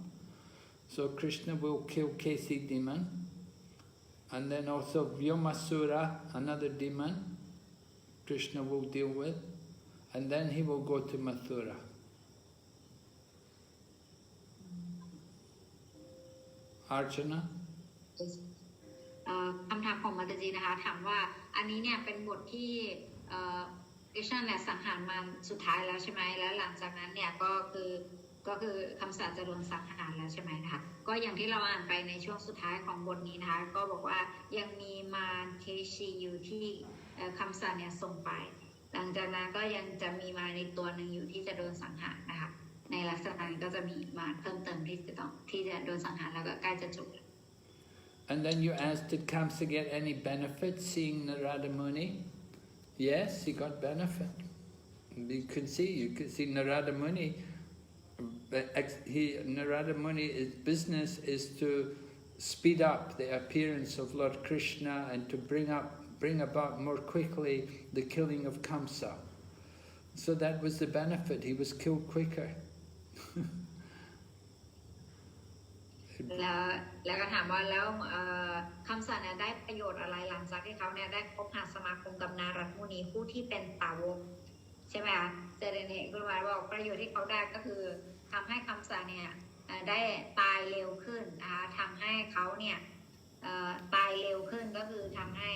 So Krishna will kill Kṛṣṇa demon. And then also Vyomasura, another demon, Krishna will deal with. And then he will go to Mathura. Arjuna? คำถามของมาตาจีนะคะถามว่าอันนี้เนี่ยเป็นบทที่คริชนาเนี่ยสังหารมาสุดท้ายแล้วใช่ไหมแล้วหลังจากนั้นเนี่ยก็คือ ก็คือคำสาจะโดนสังหารแล้วใช่ไหมนะคะก็อย่างที่เราอ่านไปในช่วงสุดท้ายของบทนี้นะคะก็บอกว่ายังมีมารเทชีอยู่ที่คำสาเนี่ยส่งไปหลังจากนั้นก็ยังจะมีมารในตัวหนึ่งอยู่ที่จะโดนสังหารนะคะในลักษณะนี้ก็จะมีมารเพิ่มเติมที่จะโดนสังหารแล้วก็ใกล้จะจบ And then you asked, did Kaṁsa get any benefit seeing Narada Muni? Yes, he got benefit. You could see Narada Muni. Narada Muni's business is to speed up the appearance of Lord Krishna and to bring about more quickly the killing of Kaṁsa. So that was the benefit. He was killed quicker. แล้วก็ถามว่าแล้วคำสั่งเนี่ยได้ประโยชน์อะไรหลังจากที่เขาเนี่ยได้พบหาสมาคมกับนารัตมุนีผู้ที่เป็นสาวกใช่ไหมคะเจเดเนคุณวาบอกประโยชน์ที่เขาได้ก็คือทำให้คำสั่งเนี่ยได้ตายเร็วขึ้นนะคะทำให้เขาเนี่ยตายเร็วขึ้นก็คือทำให้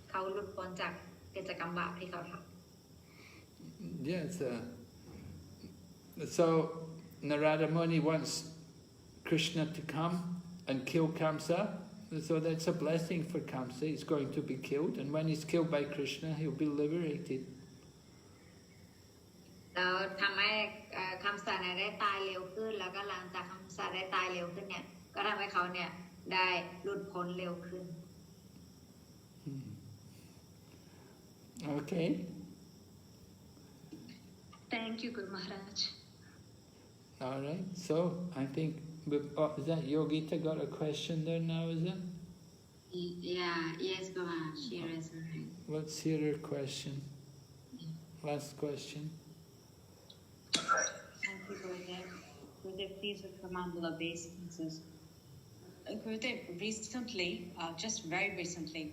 เขาหลุดพ้นจากกิจกรรมบาปที่เขาทำ Yes. So Narada Muni wants Krishna to come and kill Kaṁsa, so that's a blessing for Kaṁsa. He's going to be killed, and when he's killed by Krishna, he'll be liberated. แล้วทำให้คำสั่งได้ตายเร็วขึ้นแล้วก็หลังจากคำสั่งได้ตายเร็วขึ้นเนี่ยก็ทำให้เขาเนี่ยได้หลุดพ้นเร็วขึ้น Okay. Thank you, Guru Maharaj. All right. So I think is that Yogita got a question there now? Is it? Yeah. Yes, Guru Maharaj. She raised her hand. Let's hear her question. Last question. Thank you, Gurudev. Gurudev, please with humble obeisances. Gurudev, recently, just very recently,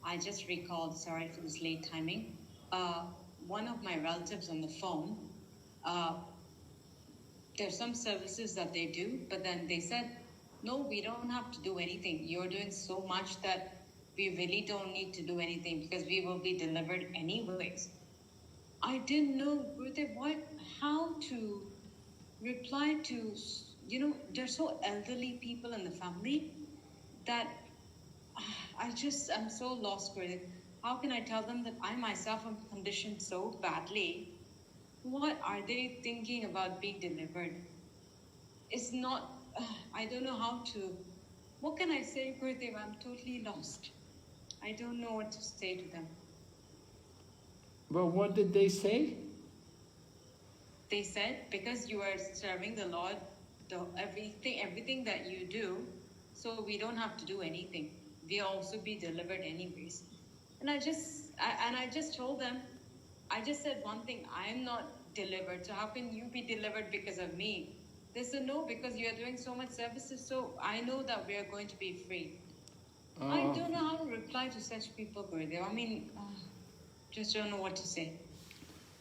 I just recalled, sorry for this late timing, one of my relatives on the phone, there's some services that they do, but then they said, no, we don't have to do anything. You're doing so much that we really don't need to do anything because we will be delivered anyways. I didn't know, Gurudev, how to reply to, they're so elderly people in the family that I'm so lost, Gurudev. How can I tell them that I myself am conditioned so badly? What are they thinking about being delivered? It's not, I don't know how to, what can I say, Gurudev? I'm totally lost. I don't know what to say to them. Well, what did they say? They said, because you are serving the Lord, everything that you do, so we don't have to do anything. We'll also be delivered anyways. And I just told them, I just said one thing, I am not delivered, so how can you be delivered because of me? They said, no, because you are doing so much services, so I know that we are going to be free. I don't know how to reply to such people, Gurudev. I mean, just don't know what to say.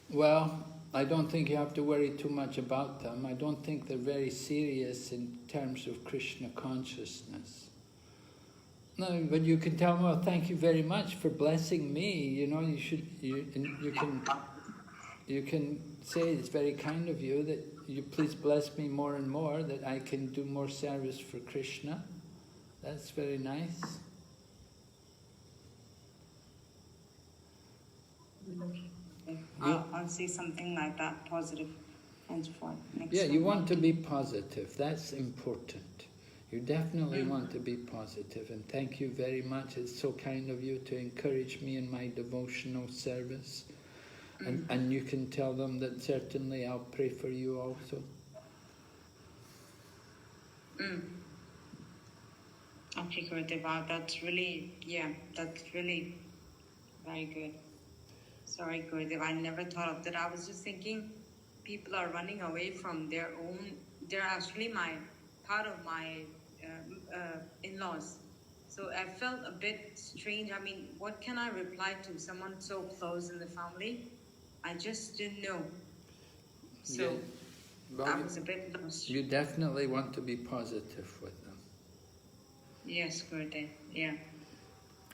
Well, I don't think you have to worry too much about them. I don't think they're very serious in terms of Krishna consciousness. No, but you can tell them, well, thank you very much for blessing me. You can say it's very kind of you that you please bless me more and more, that I can do more service for Krishna. That's very nice. I'll say something like that, positive, henceforth. Yeah, you want to be positive. That's important. You definitely want to be positive. And thank you very much. It's so kind of you to encourage me in my devotional service. And you can tell them that certainly I'll pray for you also. Okay, Gurudev, that's really very good. Sorry, Gurudev, I never thought of that. I was just thinking people are running away from their own, they're actually part of my in-laws. So I felt a bit strange. I mean, what can I reply to someone so close in the family? I just didn't know. So Yeah. Well, I was a bit lost. You definitely want to be positive with them. Yes, Gurudev, yeah.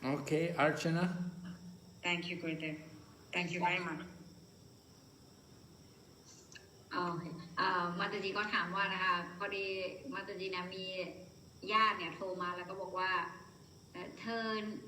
Okay, Archana? Thank you, Gurudev. Thank you very much. โอเคมาตาจีก็ถามว่านะคะพอดีมาตาจีนะมีญาติเนี่ยโทรมาแล้วก็บอกว่าเธอ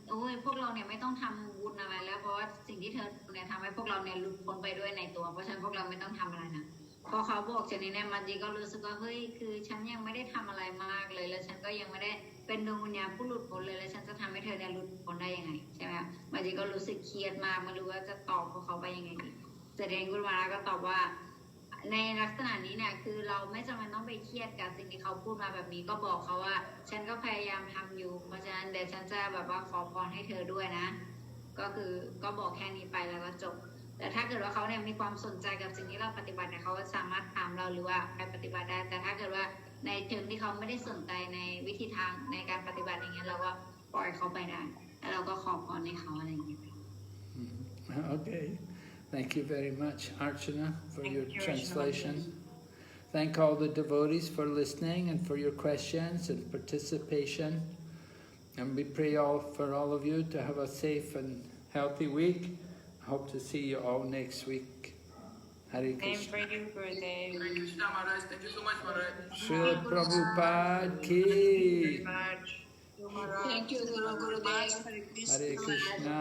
โอ้ยพวกเราเนี่ยไม่ต้องทำบุญอะไรแล้วเพราะว่าสิ่งที่เธอเนี่ยทำให้พวกเราเนี่ยหลุดพ้นไปด้วยในตัวเพราะฉะนั้นพวกเราไม่ต้องทำอะไรนะพอเขาบอกเช่นนี้เนี่ยมาจีก็รู้สึกว่าเฮ้ยคือฉันยังไม่ได้ทำอะไรมากเลยแล้วฉันก็ยังไม่ได้เป็นดวงวิญญาณผู้หลุดพ้นเลยแล้วฉันจะทำให้เธอเนี่ยหลุดพ้นได้ยังไงใช่ไหมมาจีก็รู้สึกเครียดมากไม่รู้ว่าจะตอบพวกเขาไปยังไงดีแสดงกุลมาก็ตอบว่าในลักษณะนี้เนี่ยคือเราไม่จำเป็นต้องไปเครียดกับสิ่งที่เขาพูดมาแบบนี้ก็บอกเขาว่าฉันก็พยายามทำอยู่เพราะฉะนั้นเดี๋ยวฉันจะแบบว่าขอพรให้เธอด้วยนะก็คือก็บอกแค่นี้ไปแล้วก็จบแต่ถ้าเกิดว่าเขาเนี่ยมีความสนใจกับสิ่งที่เราปฏิบัติเนี่ยเขาสามารถถามเราหรือว่าไปปฏิบัติได้แต่ถ้าเกิดว่าในเชิงที่เขาไม่ได้สนใจในวิธีทางในการปฏิบัติอย่างเงี้ยเราก็ปล่อยเขาไปได้แล้วเราก็ขอพรให้เขาอะไรอย่างเงี้ย Okay. Thank you very much, Archana, for your translation. Thank all the devotees for listening and for your questions and participation. And we pray for all of you to have a safe and healthy week. Hope to see you all next week. Hare Krishna. Same for you, Gurudev. Hare Krishna Maharaj. Thank you so much, Maharaj. Srila Prabhupada ki. Thank you, Gurudev. Hare Krishna.